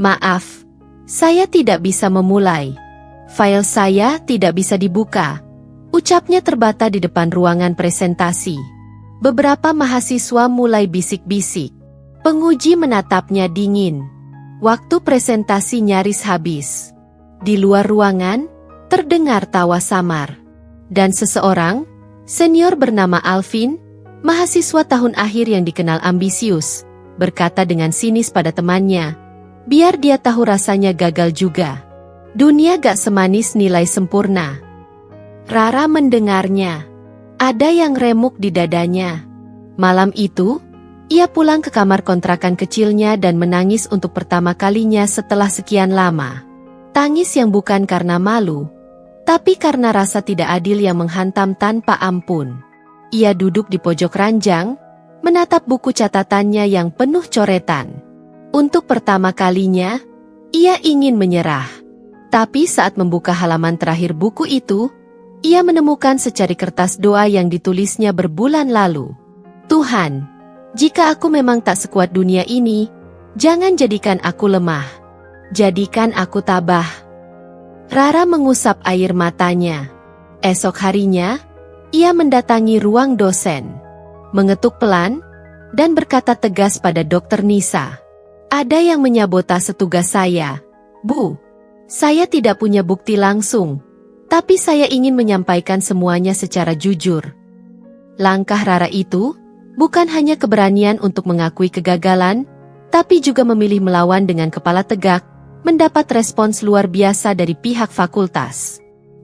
"Maaf, saya tidak bisa memulai. File saya tidak bisa dibuka," ucapnya terbata di depan ruangan presentasi. Beberapa mahasiswa mulai bisik-bisik. Penguji menatapnya dingin. Waktu presentasi nyaris habis. Di luar ruangan, terdengar tawa samar. Dan seseorang, senior bernama Alvin, mahasiswa tahun akhir yang dikenal ambisius, berkata dengan sinis pada temannya, biar dia tahu rasanya gagal juga. Dunia gak semanis nilai sempurna. Rara mendengarnya. Ada yang remuk di dadanya. Malam itu, ia pulang ke kamar kontrakan kecilnya dan menangis untuk pertama kalinya setelah sekian lama. Tangis yang bukan karena malu, tapi karena rasa tidak adil yang menghantam tanpa ampun. Ia duduk di pojok ranjang, menatap buku catatannya yang penuh coretan. Untuk pertama kalinya, ia ingin menyerah. Tapi saat membuka halaman terakhir buku itu, ia menemukan secari kertas doa yang ditulisnya berbulan lalu. "Tuhan, jika aku memang tak sekuat dunia ini, jangan jadikan aku lemah. Jadikan aku tabah." Rara mengusap air matanya. Esok harinya, ia mendatangi ruang dosen, mengetuk pelan, dan berkata tegas pada Dr. Nisa, "Ada yang menyabotase tugas saya, Bu. Saya tidak punya bukti langsung, tapi saya ingin menyampaikan semuanya secara jujur." Langkah Rara itu bukan hanya keberanian untuk mengakui kegagalan, tapi juga memilih melawan dengan kepala tegak, mendapat respons luar biasa dari pihak fakultas.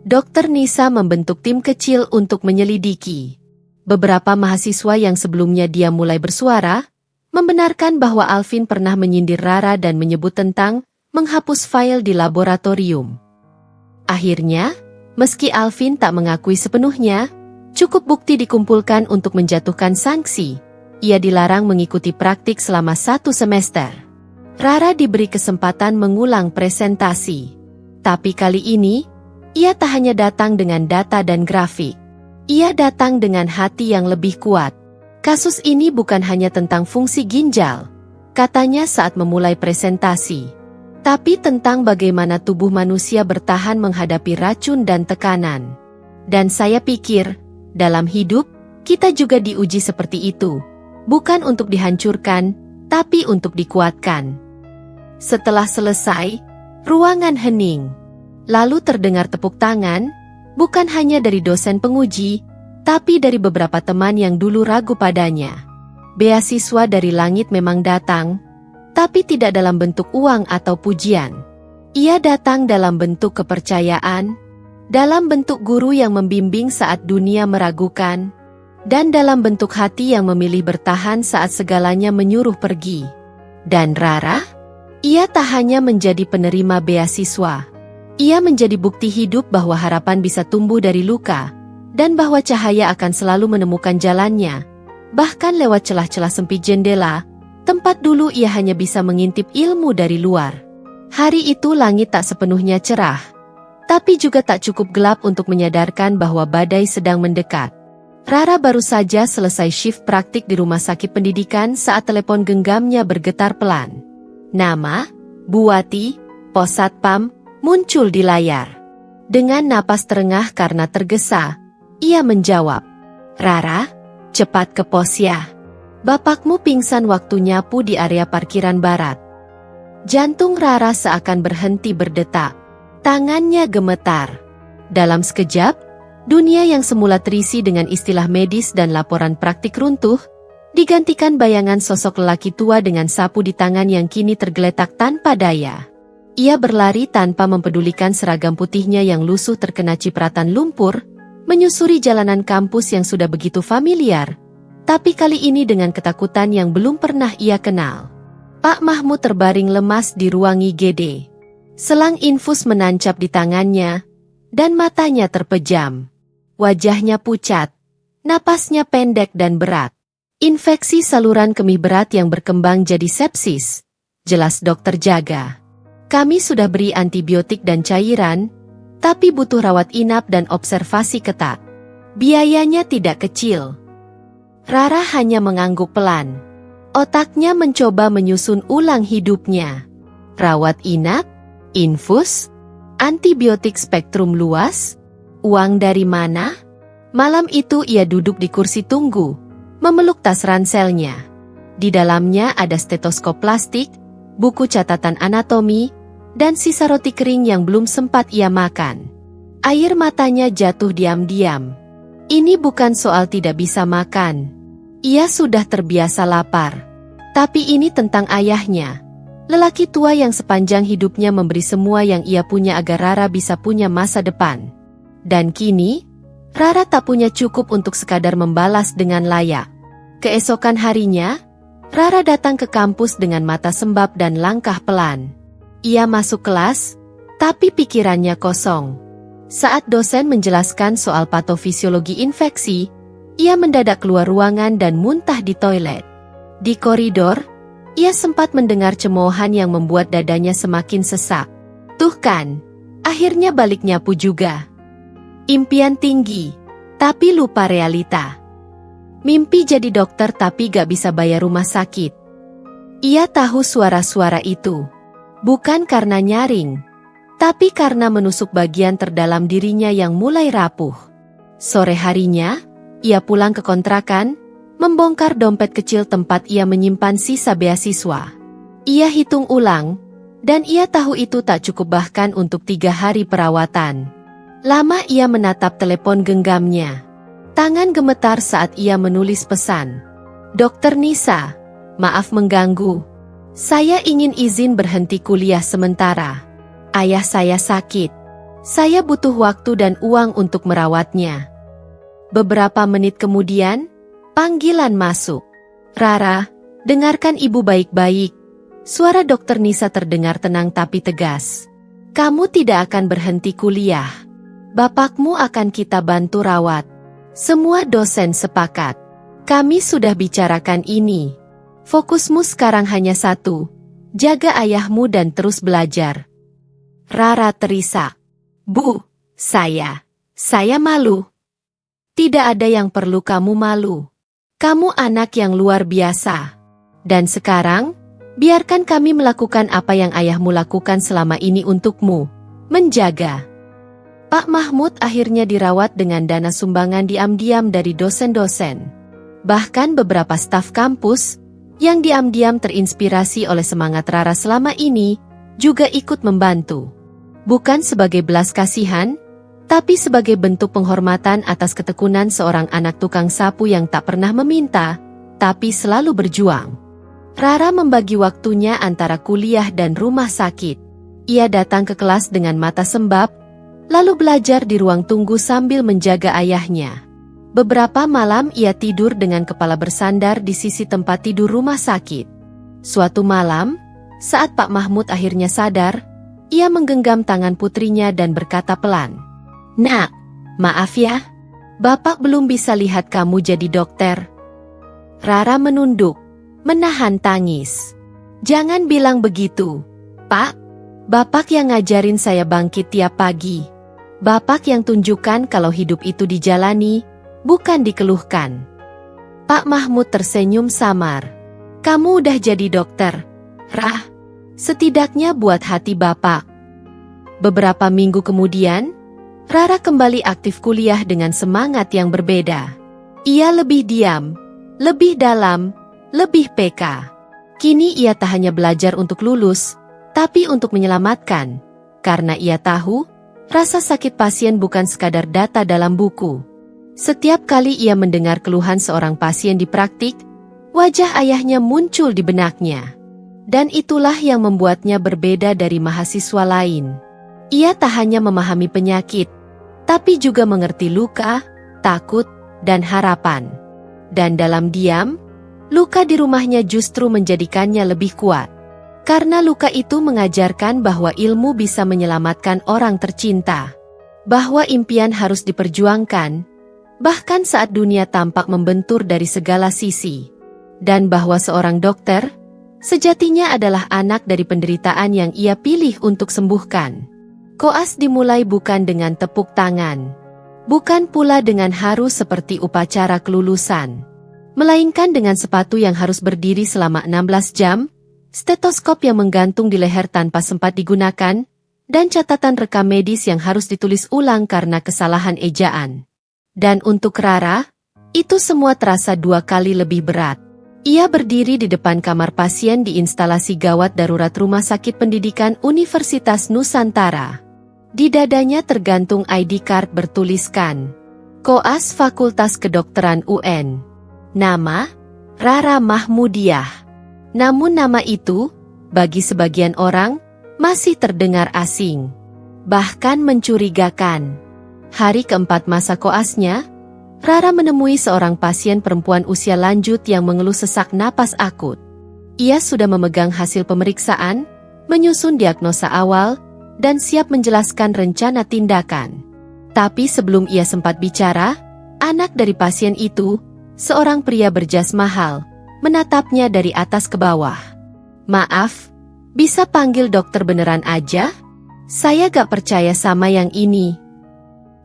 Dr. Nisa membentuk tim kecil untuk menyelidiki. Beberapa mahasiswa yang sebelumnya diam mulai bersuara, membenarkan bahwa Alvin pernah menyindir Rara dan menyebut tentang menghapus file di laboratorium. Akhirnya, meski Alvin tak mengakui sepenuhnya, cukup bukti dikumpulkan untuk menjatuhkan sanksi. Ia dilarang mengikuti praktik selama 1 semester. Rara diberi kesempatan mengulang presentasi. Tapi kali ini, ia tak hanya datang dengan data dan grafik. Ia datang dengan hati yang lebih kuat. Kasus ini bukan hanya tentang fungsi ginjal, katanya saat memulai presentasi, tapi tentang bagaimana tubuh manusia bertahan menghadapi racun dan tekanan. Dan saya pikir, dalam hidup, kita juga diuji seperti itu. Bukan untuk dihancurkan, tapi untuk dikuatkan. Setelah selesai, ruangan hening. Lalu terdengar tepuk tangan, bukan hanya dari dosen penguji, tapi dari beberapa teman yang dulu ragu padanya. Beasiswa dari langit memang datang, tapi tidak dalam bentuk uang atau pujian. Ia datang dalam bentuk kepercayaan, dalam bentuk guru yang membimbing saat dunia meragukan, dan dalam bentuk hati yang memilih bertahan saat segalanya menyuruh pergi. Dan Rara? Ia tak hanya menjadi penerima beasiswa. Ia menjadi bukti hidup bahwa harapan bisa tumbuh dari luka, dan bahwa cahaya akan selalu menemukan jalannya, bahkan lewat celah-celah sempit jendela, tempat dulu ia hanya bisa mengintip ilmu dari luar. Hari itu langit tak sepenuhnya cerah, tapi juga tak cukup gelap untuk menyadarkan bahwa badai sedang mendekat. Rara baru saja selesai shift praktik di rumah sakit pendidikan saat telepon genggamnya bergetar pelan. Nama, Buati, Pos Satpam, muncul di layar. Dengan napas terengah karena tergesa, ia menjawab, "Rara, cepat ke pos ya. Bapakmu pingsan waktu nyapu di area parkiran barat." Jantung Rara seakan berhenti berdetak. Tangannya gemetar. Dalam sekejap, dunia yang semula terisi dengan istilah medis dan laporan praktik runtuh, digantikan bayangan sosok lelaki tua dengan sapu di tangan yang kini tergeletak tanpa daya. Ia berlari tanpa mempedulikan seragam putihnya yang lusuh terkena cipratan lumpur, menyusuri jalanan kampus yang sudah begitu familiar, tapi kali ini dengan ketakutan yang belum pernah ia kenal. Pak Mahmud terbaring lemas di ruang IGD. Selang infus menancap di tangannya, dan matanya terpejam. Wajahnya pucat, napasnya pendek dan berat. Infeksi saluran kemih berat yang berkembang jadi sepsis, jelas dokter jaga. Kami sudah beri antibiotik dan cairan, tapi butuh rawat inap dan observasi ketat. Biayanya tidak kecil. Rara hanya mengangguk pelan. Otaknya mencoba menyusun ulang hidupnya. Rawat inap, infus, antibiotik spektrum luas, uang dari mana? Malam itu ia duduk di kursi tunggu, memeluk tas ranselnya. Di dalamnya ada stetoskop plastik, buku catatan anatomi, dan sisa roti kering yang belum sempat ia makan. Air matanya jatuh diam-diam. Ini bukan soal tidak bisa makan. Ia sudah terbiasa lapar. Tapi ini tentang ayahnya. Lelaki tua yang sepanjang hidupnya memberi semua yang ia punya agar Rara bisa punya masa depan. Dan kini, Rara tak punya cukup untuk sekadar membalas dengan layak. Keesokan harinya, Rara datang ke kampus dengan mata sembab dan langkah pelan. Ia masuk kelas, tapi pikirannya kosong. Saat dosen menjelaskan soal patofisiologi infeksi, ia mendadak keluar ruangan dan muntah di toilet. Di koridor, ia sempat mendengar cemoohan yang membuat dadanya semakin sesak. Tuh kan, akhirnya balik nyapu juga. Impian tinggi, tapi lupa realita. Mimpi jadi dokter tapi gak bisa bayar rumah sakit. Ia tahu suara-suara itu. Bukan karena nyaring, tapi karena menusuk bagian terdalam dirinya yang mulai rapuh. Sore harinya, ia pulang ke kontrakan, membongkar dompet kecil tempat ia menyimpan sisa beasiswa. Ia hitung ulang, dan ia tahu itu tak cukup bahkan untuk 3 hari perawatan. Lama ia menatap telepon genggamnya. Tangan gemetar saat ia menulis pesan. Dokter Nisa, maaf mengganggu. Saya ingin izin berhenti kuliah sementara. Ayah saya sakit. Saya butuh waktu dan uang untuk merawatnya. Beberapa menit kemudian, panggilan masuk. Rara, dengarkan ibu baik-baik. Suara dokter Nisa terdengar tenang tapi tegas. Kamu tidak akan berhenti kuliah. Bapakmu akan kita bantu rawat. Semua dosen sepakat. Kami sudah bicarakan ini. Fokusmu sekarang hanya satu. Jaga ayahmu dan terus belajar. Rara terisak. Bu, saya malu. Tidak ada yang perlu kamu malu. Kamu anak yang luar biasa. Dan sekarang, biarkan kami melakukan apa yang ayahmu lakukan selama ini untukmu. Menjaga. Pak Mahmud akhirnya dirawat dengan dana sumbangan diam-diam dari dosen-dosen. Bahkan beberapa staf kampus, yang diam-diam terinspirasi oleh semangat Rara selama ini, juga ikut membantu. Bukan sebagai belas kasihan, tapi sebagai bentuk penghormatan atas ketekunan seorang anak tukang sapu yang tak pernah meminta, tapi selalu berjuang. Rara membagi waktunya antara kuliah dan rumah sakit. Ia datang ke kelas dengan mata sembab, lalu belajar di ruang tunggu sambil menjaga ayahnya. Beberapa malam ia tidur dengan kepala bersandar di sisi tempat tidur rumah sakit. Suatu malam, saat Pak Mahmud akhirnya sadar, ia menggenggam tangan putrinya dan berkata pelan, "Nak, maaf ya, Bapak belum bisa lihat kamu jadi dokter." Rara menunduk, menahan tangis. "Jangan bilang begitu, Pak. Bapak yang ngajarin saya bangkit tiap pagi. Bapak yang tunjukkan kalau hidup itu dijalani, bukan dikeluhkan." Pak Mahmud tersenyum samar. "Kamu udah jadi dokter, Rah. Setidaknya buat hati Bapak." Beberapa minggu kemudian, Rara kembali aktif kuliah dengan semangat yang berbeda. Ia lebih diam, lebih dalam, lebih PK. Kini ia tak hanya belajar untuk lulus, tapi untuk menyelamatkan. Karena ia tahu, rasa sakit pasien bukan sekadar data dalam buku. Setiap kali ia mendengar keluhan seorang pasien di praktik, Wajah ayahnya muncul di benaknya. Dan itulah yang membuatnya berbeda dari mahasiswa lain. Ia tak hanya memahami penyakit, tapi juga mengerti luka, takut, dan harapan. Dan dalam diam, luka di rumahnya justru menjadikannya lebih kuat. Karena luka itu mengajarkan bahwa ilmu bisa menyelamatkan orang tercinta. Bahwa impian harus diperjuangkan, bahkan saat dunia tampak membentur dari segala sisi. Dan bahwa seorang dokter, sejatinya adalah anak dari penderitaan yang ia pilih untuk sembuhkan. Koas dimulai bukan dengan tepuk tangan. Bukan pula dengan haru seperti upacara kelulusan. Melainkan dengan sepatu yang harus berdiri selama 16 jam, stetoskop yang menggantung di leher tanpa sempat digunakan, dan catatan rekam medis yang harus ditulis ulang karena kesalahan ejaan. Dan untuk Rara, itu semua terasa 2 kali lebih berat. Ia berdiri di depan kamar pasien di instalasi gawat darurat Rumah Sakit Pendidikan Universitas Nusantara. Di dadanya tergantung ID card bertuliskan Koas Fakultas Kedokteran UN. Nama, Rara Mahmudiyah. Namun nama itu, bagi sebagian orang, masih terdengar asing. Bahkan mencurigakan. Hari keempat masa koasnya, Rara menemui seorang pasien perempuan usia lanjut yang mengeluh sesak napas akut. Ia sudah memegang hasil pemeriksaan, menyusun diagnosa awal, dan siap menjelaskan rencana tindakan. Tapi sebelum ia sempat bicara, anak dari pasien itu, seorang pria berjas mahal, menatapnya dari atas ke bawah. "Maaf, bisa panggil dokter beneran aja? Saya gak percaya sama yang ini."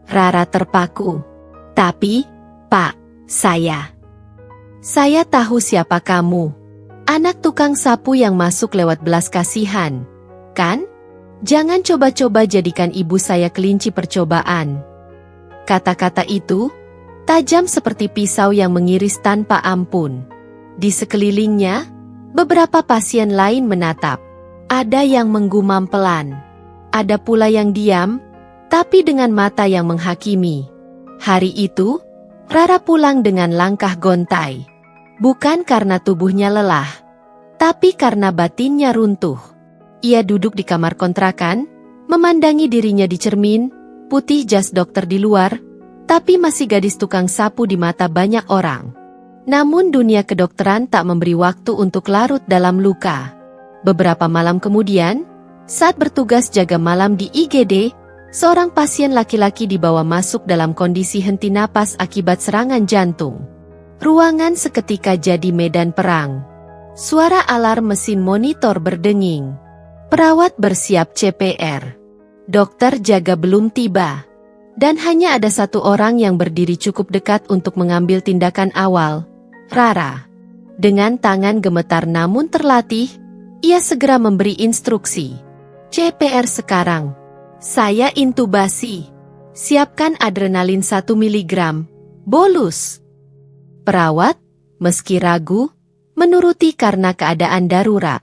Rara terpaku. "Tapi, Pak, saya tahu siapa kamu. Anak tukang sapu yang masuk lewat belas kasihan, kan? Jangan coba-coba jadikan ibu saya kelinci percobaan." Kata-kata itu, tajam seperti pisau yang mengiris tanpa ampun. Di sekelilingnya, beberapa pasien lain menatap. Ada yang menggumam pelan. Ada pula yang diam, tapi dengan mata yang menghakimi. Hari itu, Rara pulang dengan langkah gontai. Bukan karena tubuhnya lelah, tapi karena batinnya runtuh. Ia duduk di kamar kontrakan, memandangi dirinya di cermin, putih jas dokter di luar, tapi masih gadis tukang sapu di mata banyak orang. Namun dunia kedokteran tak memberi waktu untuk larut dalam luka. Beberapa malam kemudian, saat bertugas jaga malam di IGD, seorang pasien laki-laki dibawa masuk dalam kondisi henti napas akibat serangan jantung. Ruangan seketika jadi medan perang. Suara alarm mesin monitor berdenging. Perawat bersiap CPR. Dokter jaga belum tiba. Dan hanya ada satu orang yang berdiri cukup dekat untuk mengambil tindakan awal, Rara. Dengan tangan gemetar namun terlatih, ia segera memberi instruksi. "CPR sekarang. Saya intubasi. Siapkan adrenalin 1 mg. Bolus." Perawat, meski ragu, menuruti karena keadaan darurat.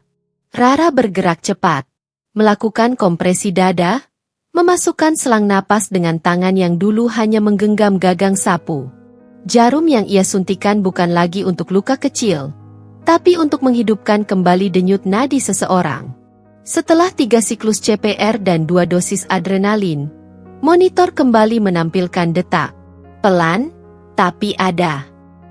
Rara bergerak cepat, melakukan kompresi dada, memasukkan selang napas dengan tangan yang dulu hanya menggenggam gagang sapu. Jarum yang ia suntikan bukan lagi untuk luka kecil, tapi untuk menghidupkan kembali denyut nadi seseorang. Setelah 3 siklus CPR dan 2 dosis adrenalin, monitor kembali menampilkan detak. Pelan, tapi ada.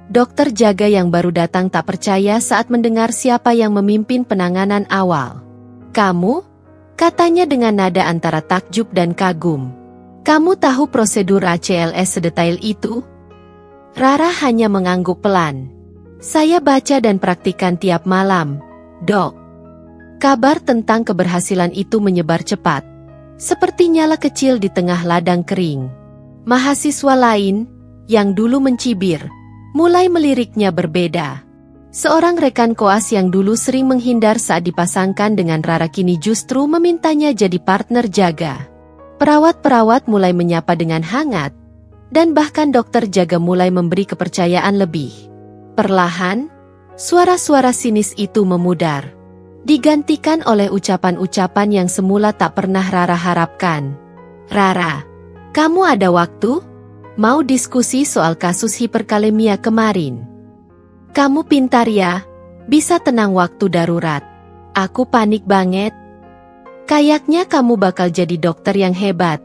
Dokter jaga yang baru datang tak percaya saat mendengar siapa yang memimpin penanganan awal. "Kamu?" katanya dengan nada antara takjub dan kagum. "Kamu tahu prosedur ACLS sedetail itu?" Rara hanya mengangguk pelan. "Saya baca dan praktikkan tiap malam, Dok." Kabar tentang keberhasilan itu menyebar cepat, seperti nyala kecil di tengah ladang kering. Mahasiswa lain, yang dulu mencibir, mulai meliriknya berbeda. Seorang rekan koas yang dulu sering menghindar saat dipasangkan dengan Rara kini justru memintanya jadi partner jaga. Perawat-perawat mulai menyapa dengan hangat, dan bahkan dokter jaga mulai memberi kepercayaan lebih. Perlahan, suara-suara sinis itu memudar, digantikan oleh ucapan-ucapan yang semula tak pernah Rara harapkan. "Rara, kamu ada waktu? Mau diskusi soal kasus hiperkalemia kemarin?" Kamu pintar ya, bisa tenang waktu darurat. Aku panik banget. Kayaknya kamu bakal jadi dokter yang hebat.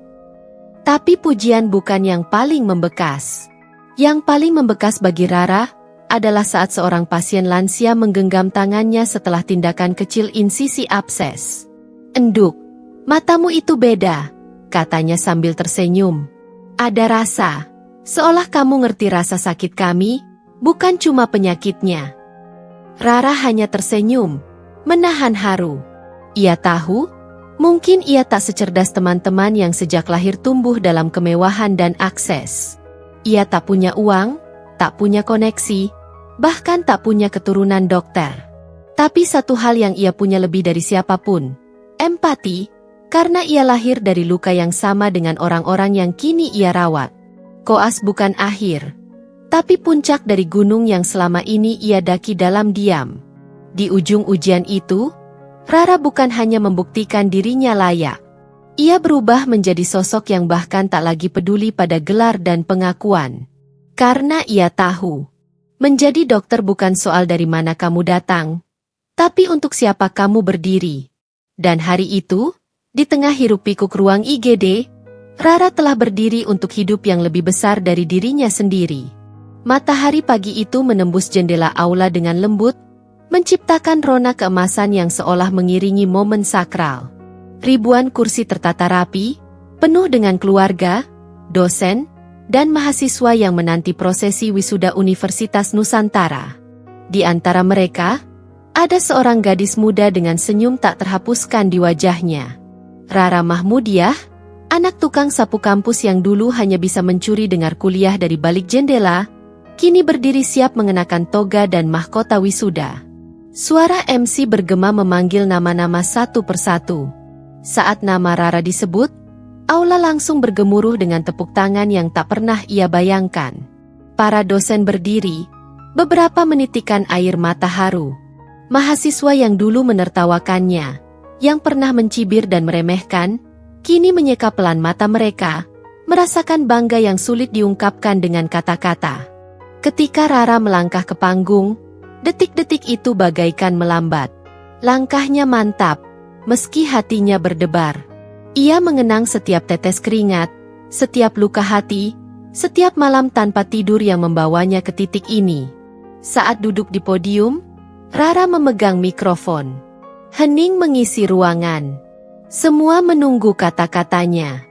Tapi pujian bukan yang paling membekas. Yang paling membekas bagi Rara adalah saat seorang pasien lansia menggenggam tangannya setelah tindakan kecil insisi abses. "Enduk, matamu itu beda," katanya sambil tersenyum. "Ada rasa, seolah kamu ngerti rasa sakit kami, bukan cuma penyakitnya." Rara hanya tersenyum, menahan haru. Ia tahu, mungkin ia tak secerdas teman-teman yang sejak lahir tumbuh dalam kemewahan dan akses. Ia tak punya uang, tak punya koneksi, bahkan tak punya keturunan dokter. Tapi satu hal yang ia punya lebih dari siapapun, empati, karena ia lahir dari luka yang sama dengan orang-orang yang kini ia rawat. Koas bukan akhir, tapi puncak dari gunung yang selama ini ia daki dalam diam. Di ujung ujian itu, Rara bukan hanya membuktikan dirinya layak. Ia berubah menjadi sosok yang bahkan tak lagi peduli pada gelar dan pengakuan. Karena ia tahu, menjadi dokter bukan soal dari mana kamu datang, tapi untuk siapa kamu berdiri. Dan hari itu, di tengah hiruk-pikuk ruang IGD, Rara telah berdiri untuk hidup yang lebih besar dari dirinya sendiri. Matahari pagi itu menembus jendela aula dengan lembut, menciptakan rona keemasan yang seolah mengiringi momen sakral. Ribuan kursi tertata rapi, penuh dengan keluarga, dosen, dan mahasiswa yang menanti prosesi wisuda Universitas Nusantara. Di antara mereka, ada seorang gadis muda dengan senyum tak terhapuskan di wajahnya. Rara Mahmudiah, anak tukang sapu kampus yang dulu hanya bisa mencuri dengar kuliah dari balik jendela, kini berdiri siap mengenakan toga dan mahkota wisuda. Suara MC bergema memanggil nama-nama satu persatu. Saat nama Rara disebut, aula langsung bergemuruh dengan tepuk tangan yang tak pernah ia bayangkan. Para dosen berdiri, beberapa menitikan air mata haru. Mahasiswa yang dulu menertawakannya, yang pernah mencibir dan meremehkan, kini menyeka pelan mata mereka, merasakan bangga yang sulit diungkapkan dengan kata-kata. Ketika Rara melangkah ke panggung, detik-detik itu bagaikan melambat. Langkahnya mantap, meski hatinya berdebar. Ia mengenang setiap tetes keringat, setiap luka hati, setiap malam tanpa tidur yang membawanya ke titik ini. Saat duduk di podium, Rara memegang mikrofon. Hening mengisi ruangan. Semua menunggu kata-katanya.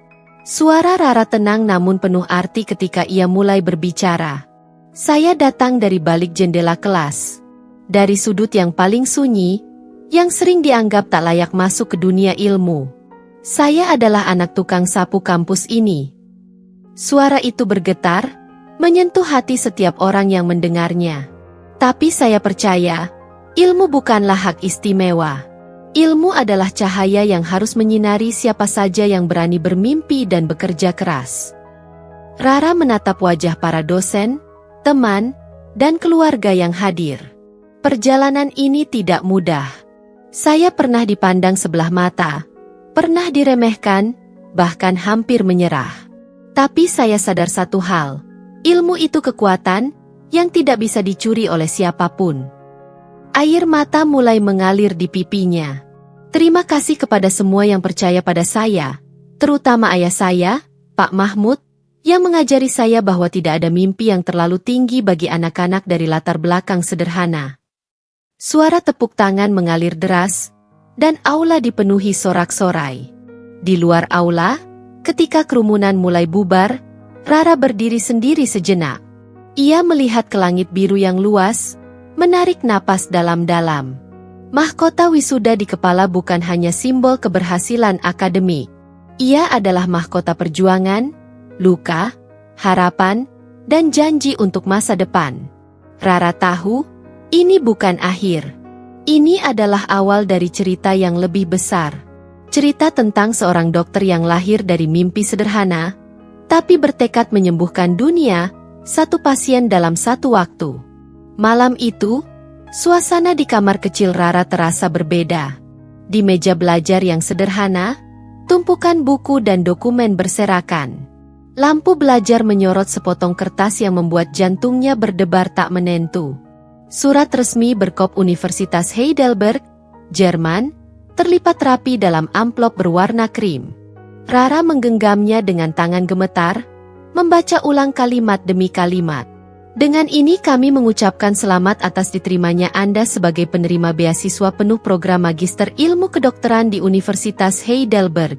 Suara Rara tenang namun penuh arti ketika ia mulai berbicara. "Saya datang dari balik jendela kelas. Dari sudut yang paling sunyi, yang sering dianggap tak layak masuk ke dunia ilmu. Saya adalah anak tukang sapu kampus ini." Suara itu bergetar, menyentuh hati setiap orang yang mendengarnya. "Tapi saya percaya, ilmu bukanlah hak istimewa. Ilmu adalah cahaya yang harus menyinari siapa saja yang berani bermimpi dan bekerja keras." Rara menatap wajah para dosen, teman, dan keluarga yang hadir. Perjalanan ini tidak mudah. Saya pernah dipandang sebelah mata, pernah diremehkan, bahkan hampir menyerah. Tapi saya sadar satu hal, ilmu itu kekuatan yang tidak bisa dicuri oleh siapapun. Air mata mulai mengalir di pipinya. Terima kasih kepada semua yang percaya pada saya, terutama ayah saya, Pak Mahmud, yang mengajari saya bahwa tidak ada mimpi yang terlalu tinggi bagi anak-anak dari latar belakang sederhana. Suara tepuk tangan mengalir deras, dan aula dipenuhi sorak-sorai. Di luar aula, ketika kerumunan mulai bubar, Rara berdiri sendiri sejenak. Ia melihat ke langit biru yang luas, menarik napas dalam-dalam. Mahkota wisuda di kepala bukan hanya simbol keberhasilan akademik. Ia adalah mahkota perjuangan, luka, harapan, dan janji untuk masa depan. Rara tahu, ini bukan akhir. Ini adalah awal dari cerita yang lebih besar. Cerita tentang seorang dokter yang lahir dari mimpi sederhana, tapi bertekad menyembuhkan dunia, satu pasien dalam satu waktu. Malam itu, suasana di kamar kecil Rara terasa berbeda. Di meja belajar yang sederhana, tumpukan buku dan dokumen berserakan. Lampu belajar menyorot sepotong kertas yang membuat jantungnya berdebar tak menentu. Surat resmi berkop Universitas Heidelberg, Jerman, terlipat rapi dalam amplop berwarna krim. Rara menggenggamnya dengan tangan gemetar, membaca ulang kalimat demi kalimat. Dengan ini kami mengucapkan selamat atas diterimanya Anda sebagai penerima beasiswa penuh program Magister Ilmu Kedokteran di Universitas Heidelberg.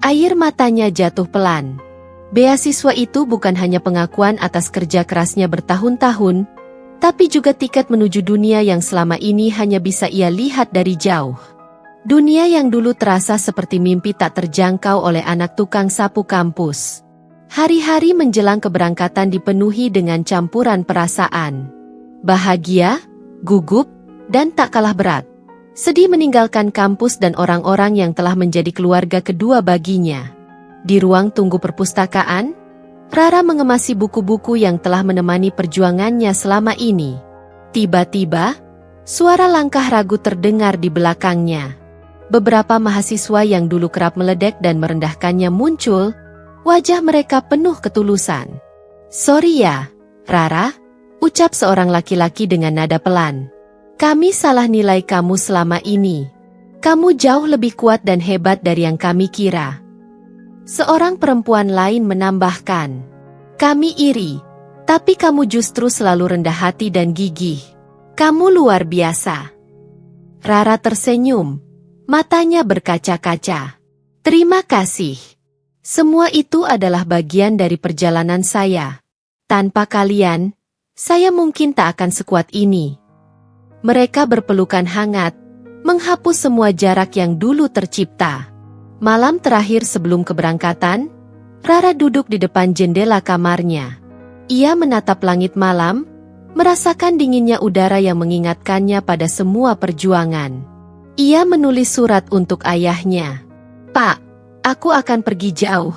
Air matanya jatuh pelan. Beasiswa itu bukan hanya pengakuan atas kerja kerasnya bertahun-tahun, tapi juga tiket menuju dunia yang selama ini hanya bisa ia lihat dari jauh. Dunia yang dulu terasa seperti mimpi tak terjangkau oleh anak tukang sapu kampus. Hari-hari menjelang keberangkatan dipenuhi dengan campuran perasaan. Bahagia, gugup, dan tak kalah berat. Sedih meninggalkan kampus dan orang-orang yang telah menjadi keluarga kedua baginya. Di ruang tunggu perpustakaan, Rara mengemasi buku-buku yang telah menemani perjuangannya selama ini. Tiba-tiba, suara langkah ragu terdengar di belakangnya. Beberapa mahasiswa yang dulu kerap meledek dan merendahkannya muncul, wajah mereka penuh ketulusan. "Sorry ya, Rara," ucap seorang laki-laki dengan nada pelan. "Kami salah nilai kamu selama ini. Kamu jauh lebih kuat dan hebat dari yang kami kira." Seorang perempuan lain menambahkan, "Kami iri, tapi kamu justru selalu rendah hati dan gigih. Kamu luar biasa." Rara tersenyum, matanya berkaca-kaca. "Terima kasih. Semua itu adalah bagian dari perjalanan saya. Tanpa kalian, saya mungkin tak akan sekuat ini." Mereka berpelukan hangat, menghapus semua jarak yang dulu tercipta. Malam terakhir sebelum keberangkatan, Rara duduk di depan jendela kamarnya. Ia menatap langit malam, merasakan dinginnya udara yang mengingatkannya pada semua perjuangan. Ia menulis surat untuk ayahnya. "Pak, aku akan pergi jauh,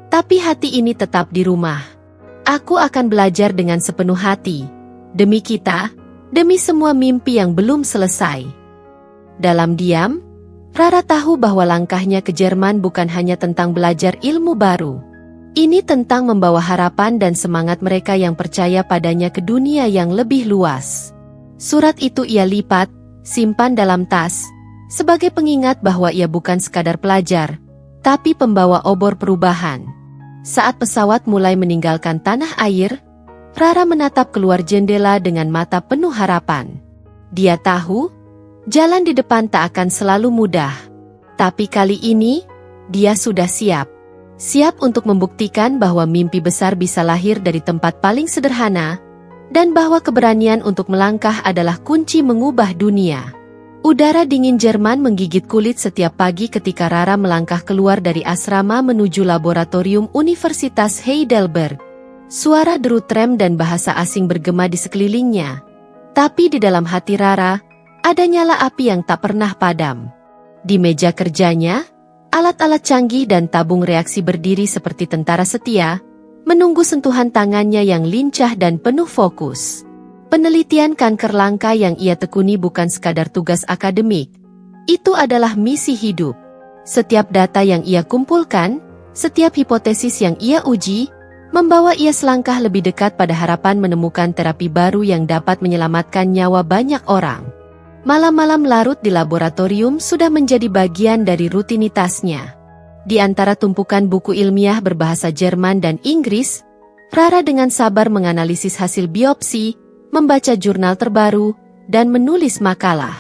tapi hati ini tetap di rumah. Aku akan belajar dengan sepenuh hati, demi kita, demi semua mimpi yang belum selesai." Dalam diam, Rara tahu bahwa langkahnya ke Jerman bukan hanya tentang belajar ilmu baru. Ini tentang membawa harapan dan semangat mereka yang percaya padanya ke dunia yang lebih luas. Surat itu ia lipat, simpan dalam tas, sebagai pengingat bahwa ia bukan sekadar pelajar, tapi pembawa obor perubahan. Saat pesawat mulai meninggalkan tanah air, Rara menatap keluar jendela dengan mata penuh harapan. Dia tahu, jalan di depan tak akan selalu mudah. Tapi kali ini, dia sudah siap. Siap untuk membuktikan bahwa mimpi besar bisa lahir dari tempat paling sederhana, dan bahwa keberanian untuk melangkah adalah kunci mengubah dunia. Udara dingin Jerman menggigit kulit setiap pagi ketika Rara melangkah keluar dari asrama menuju laboratorium Universitas Heidelberg. Suara deru tram dan bahasa asing bergema di sekelilingnya. Tapi di dalam hati Rara, ada nyala api yang tak pernah padam. Di meja kerjanya, alat-alat canggih dan tabung reaksi berdiri seperti tentara setia, menunggu sentuhan tangannya yang lincah dan penuh fokus. Penelitian kanker langka yang ia tekuni bukan sekadar tugas akademik. Itu adalah misi hidup. Setiap data yang ia kumpulkan, setiap hipotesis yang ia uji, membawa ia selangkah lebih dekat pada harapan menemukan terapi baru yang dapat menyelamatkan nyawa banyak orang. Malam-malam larut di laboratorium sudah menjadi bagian dari rutinitasnya. Di antara tumpukan buku ilmiah berbahasa Jerman dan Inggris, Rara dengan sabar menganalisis hasil biopsi, membaca jurnal terbaru, dan menulis makalah.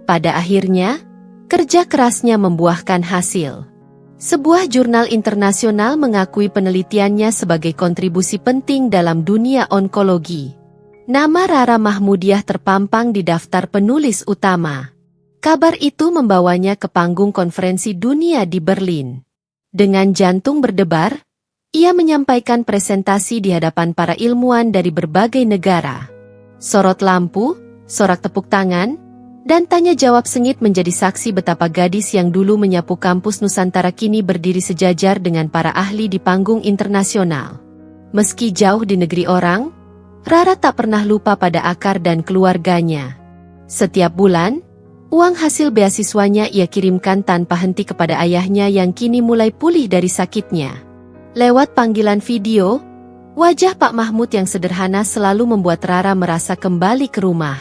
Pada akhirnya, kerja kerasnya membuahkan hasil. Sebuah jurnal internasional mengakui penelitiannya sebagai kontribusi penting dalam dunia onkologi. Nama Rara Mahmudiah terpampang di daftar penulis utama. Kabar itu membawanya ke panggung konferensi dunia di Berlin. Dengan jantung berdebar, ia menyampaikan presentasi di hadapan para ilmuwan dari berbagai negara. Sorot lampu, sorak tepuk tangan, dan tanya jawab sengit menjadi saksi betapa gadis yang dulu menyapu kampus Nusantara kini berdiri sejajar dengan para ahli di panggung internasional. Meski jauh di negeri orang, Rara tak pernah lupa pada akar dan keluarganya. Setiap bulan, uang hasil beasiswanya ia kirimkan tanpa henti kepada ayahnya yang kini mulai pulih dari sakitnya. Lewat panggilan video, Wajah Pak Mahmud yang sederhana selalu membuat Rara merasa kembali ke rumah.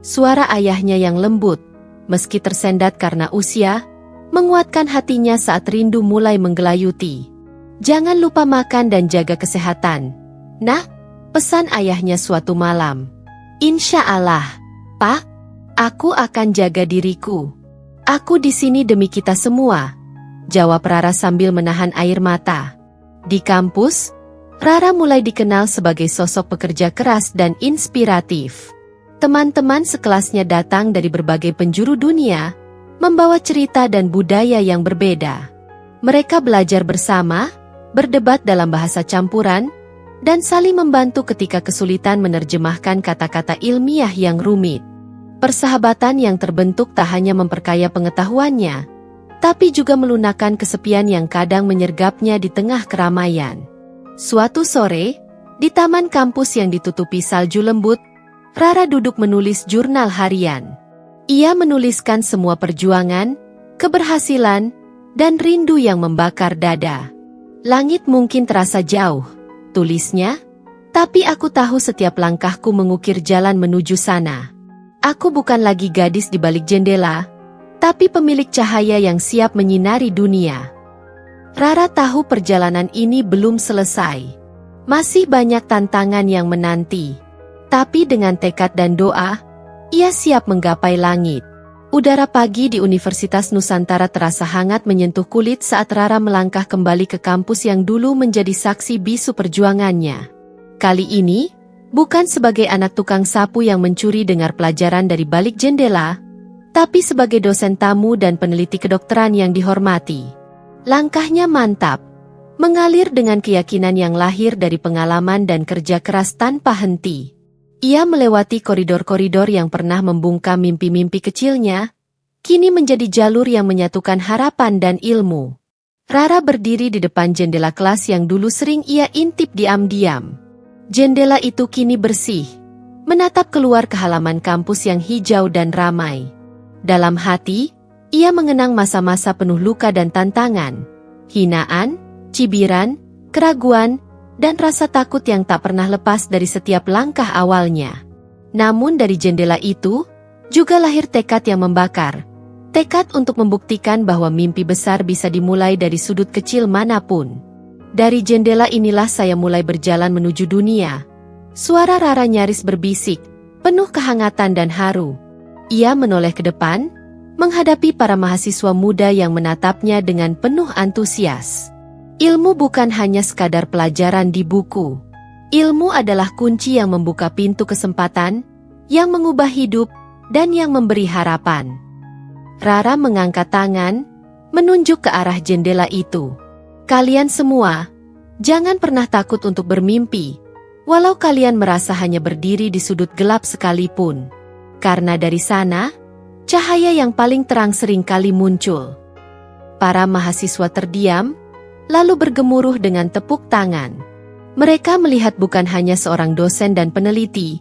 Suara ayahnya yang lembut, meski tersendat karena usia, menguatkan hatinya saat rindu mulai menggelayuti. "Jangan lupa makan dan jaga kesehatan, Nak," pesan ayahnya suatu malam. "Insya Allah, Pak. Aku akan jaga diriku. Aku di sini demi kita semua," jawab Rara sambil menahan air mata. Di kampus, Rara mulai dikenal sebagai sosok pekerja keras dan inspiratif. Teman-teman sekelasnya datang dari berbagai penjuru dunia, membawa cerita dan budaya yang berbeda. Mereka belajar bersama, berdebat dalam bahasa campuran, dan saling membantu ketika kesulitan menerjemahkan kata-kata ilmiah yang rumit. Persahabatan yang terbentuk tak hanya memperkaya pengetahuannya, tapi juga melunakkan kesepian yang kadang menyergapnya di tengah keramaian. Suatu sore, di taman kampus yang ditutupi salju lembut, Rara duduk menulis jurnal harian. Ia menuliskan semua perjuangan, keberhasilan, dan rindu yang membakar dada. "Langit mungkin terasa jauh," tulisnya, "tapi aku tahu setiap langkahku mengukir jalan menuju sana. Aku bukan lagi gadis di balik jendela, tapi pemilik cahaya yang siap menyinari dunia." Rara tahu perjalanan ini belum selesai. Masih banyak tantangan yang menanti. Tapi dengan tekad dan doa, ia siap menggapai langit. Udara pagi di Universitas Nusantara terasa hangat menyentuh kulit saat Rara melangkah kembali ke kampus yang dulu menjadi saksi bisu perjuangannya. Kali ini, bukan sebagai anak tukang sapu yang mencuri dengar pelajaran dari balik jendela, tapi sebagai dosen tamu dan peneliti kedokteran yang dihormati. Langkahnya mantap, mengalir dengan keyakinan yang lahir dari pengalaman dan kerja keras tanpa henti. Ia melewati koridor-koridor yang pernah membungkam mimpi-mimpi kecilnya, kini menjadi jalur yang menyatukan harapan dan ilmu. Rara berdiri di depan jendela kelas yang dulu sering ia intip diam-diam. Jendela itu kini bersih, menatap keluar ke halaman kampus yang hijau dan ramai. Dalam hati, ia mengenang masa-masa penuh luka dan tantangan, hinaan, cibiran, keraguan, dan rasa takut yang tak pernah lepas dari setiap langkah awalnya. Namun dari jendela itu, juga lahir tekad yang membakar. Tekad untuk membuktikan bahwa mimpi besar bisa dimulai dari sudut kecil manapun. "Dari jendela inilah saya mulai berjalan menuju dunia." Suara Rara nyaris berbisik, penuh kehangatan dan haru. Ia menoleh ke depan, menghadapi para mahasiswa muda yang menatapnya dengan penuh antusias. Ilmu bukan hanya sekadar pelajaran di buku. Ilmu adalah kunci yang membuka pintu kesempatan, yang mengubah hidup, dan yang memberi harapan. Rara mengangkat tangan, menunjuk ke arah jendela itu. "Kalian semua, jangan pernah takut untuk bermimpi, walau kalian merasa hanya berdiri di sudut gelap sekalipun. Karena dari sana, cahaya yang paling terang seringkali muncul." Para mahasiswa terdiam, lalu bergemuruh dengan tepuk tangan. Mereka melihat bukan hanya seorang dosen dan peneliti,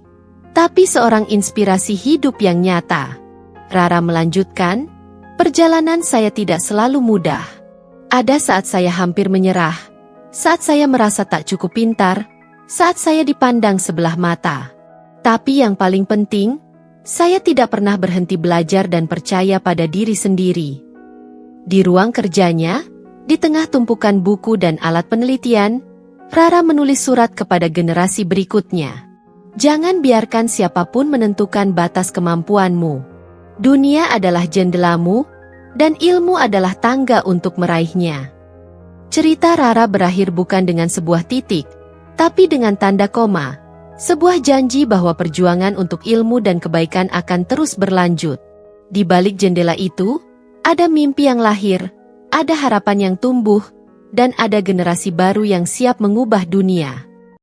tapi seorang inspirasi hidup yang nyata. Rara melanjutkan, "Perjalanan saya tidak selalu mudah. Ada saat saya hampir menyerah, saat saya merasa tak cukup pintar, saat saya dipandang sebelah mata. Tapi yang paling penting, saya tidak pernah berhenti belajar dan percaya pada diri sendiri." Di ruang kerjanya, di tengah tumpukan buku dan alat penelitian, Rara menulis surat kepada generasi berikutnya. "Jangan biarkan siapapun menentukan batas kemampuanmu. Dunia adalah jendelamu, dan ilmu adalah tangga untuk meraihnya." Cerita Rara berakhir bukan dengan sebuah titik, tapi dengan tanda koma. Sebuah janji bahwa perjuangan untuk ilmu dan kebaikan akan terus berlanjut. Di balik jendela itu, ada mimpi yang lahir, ada harapan yang tumbuh, dan ada generasi baru yang siap mengubah dunia.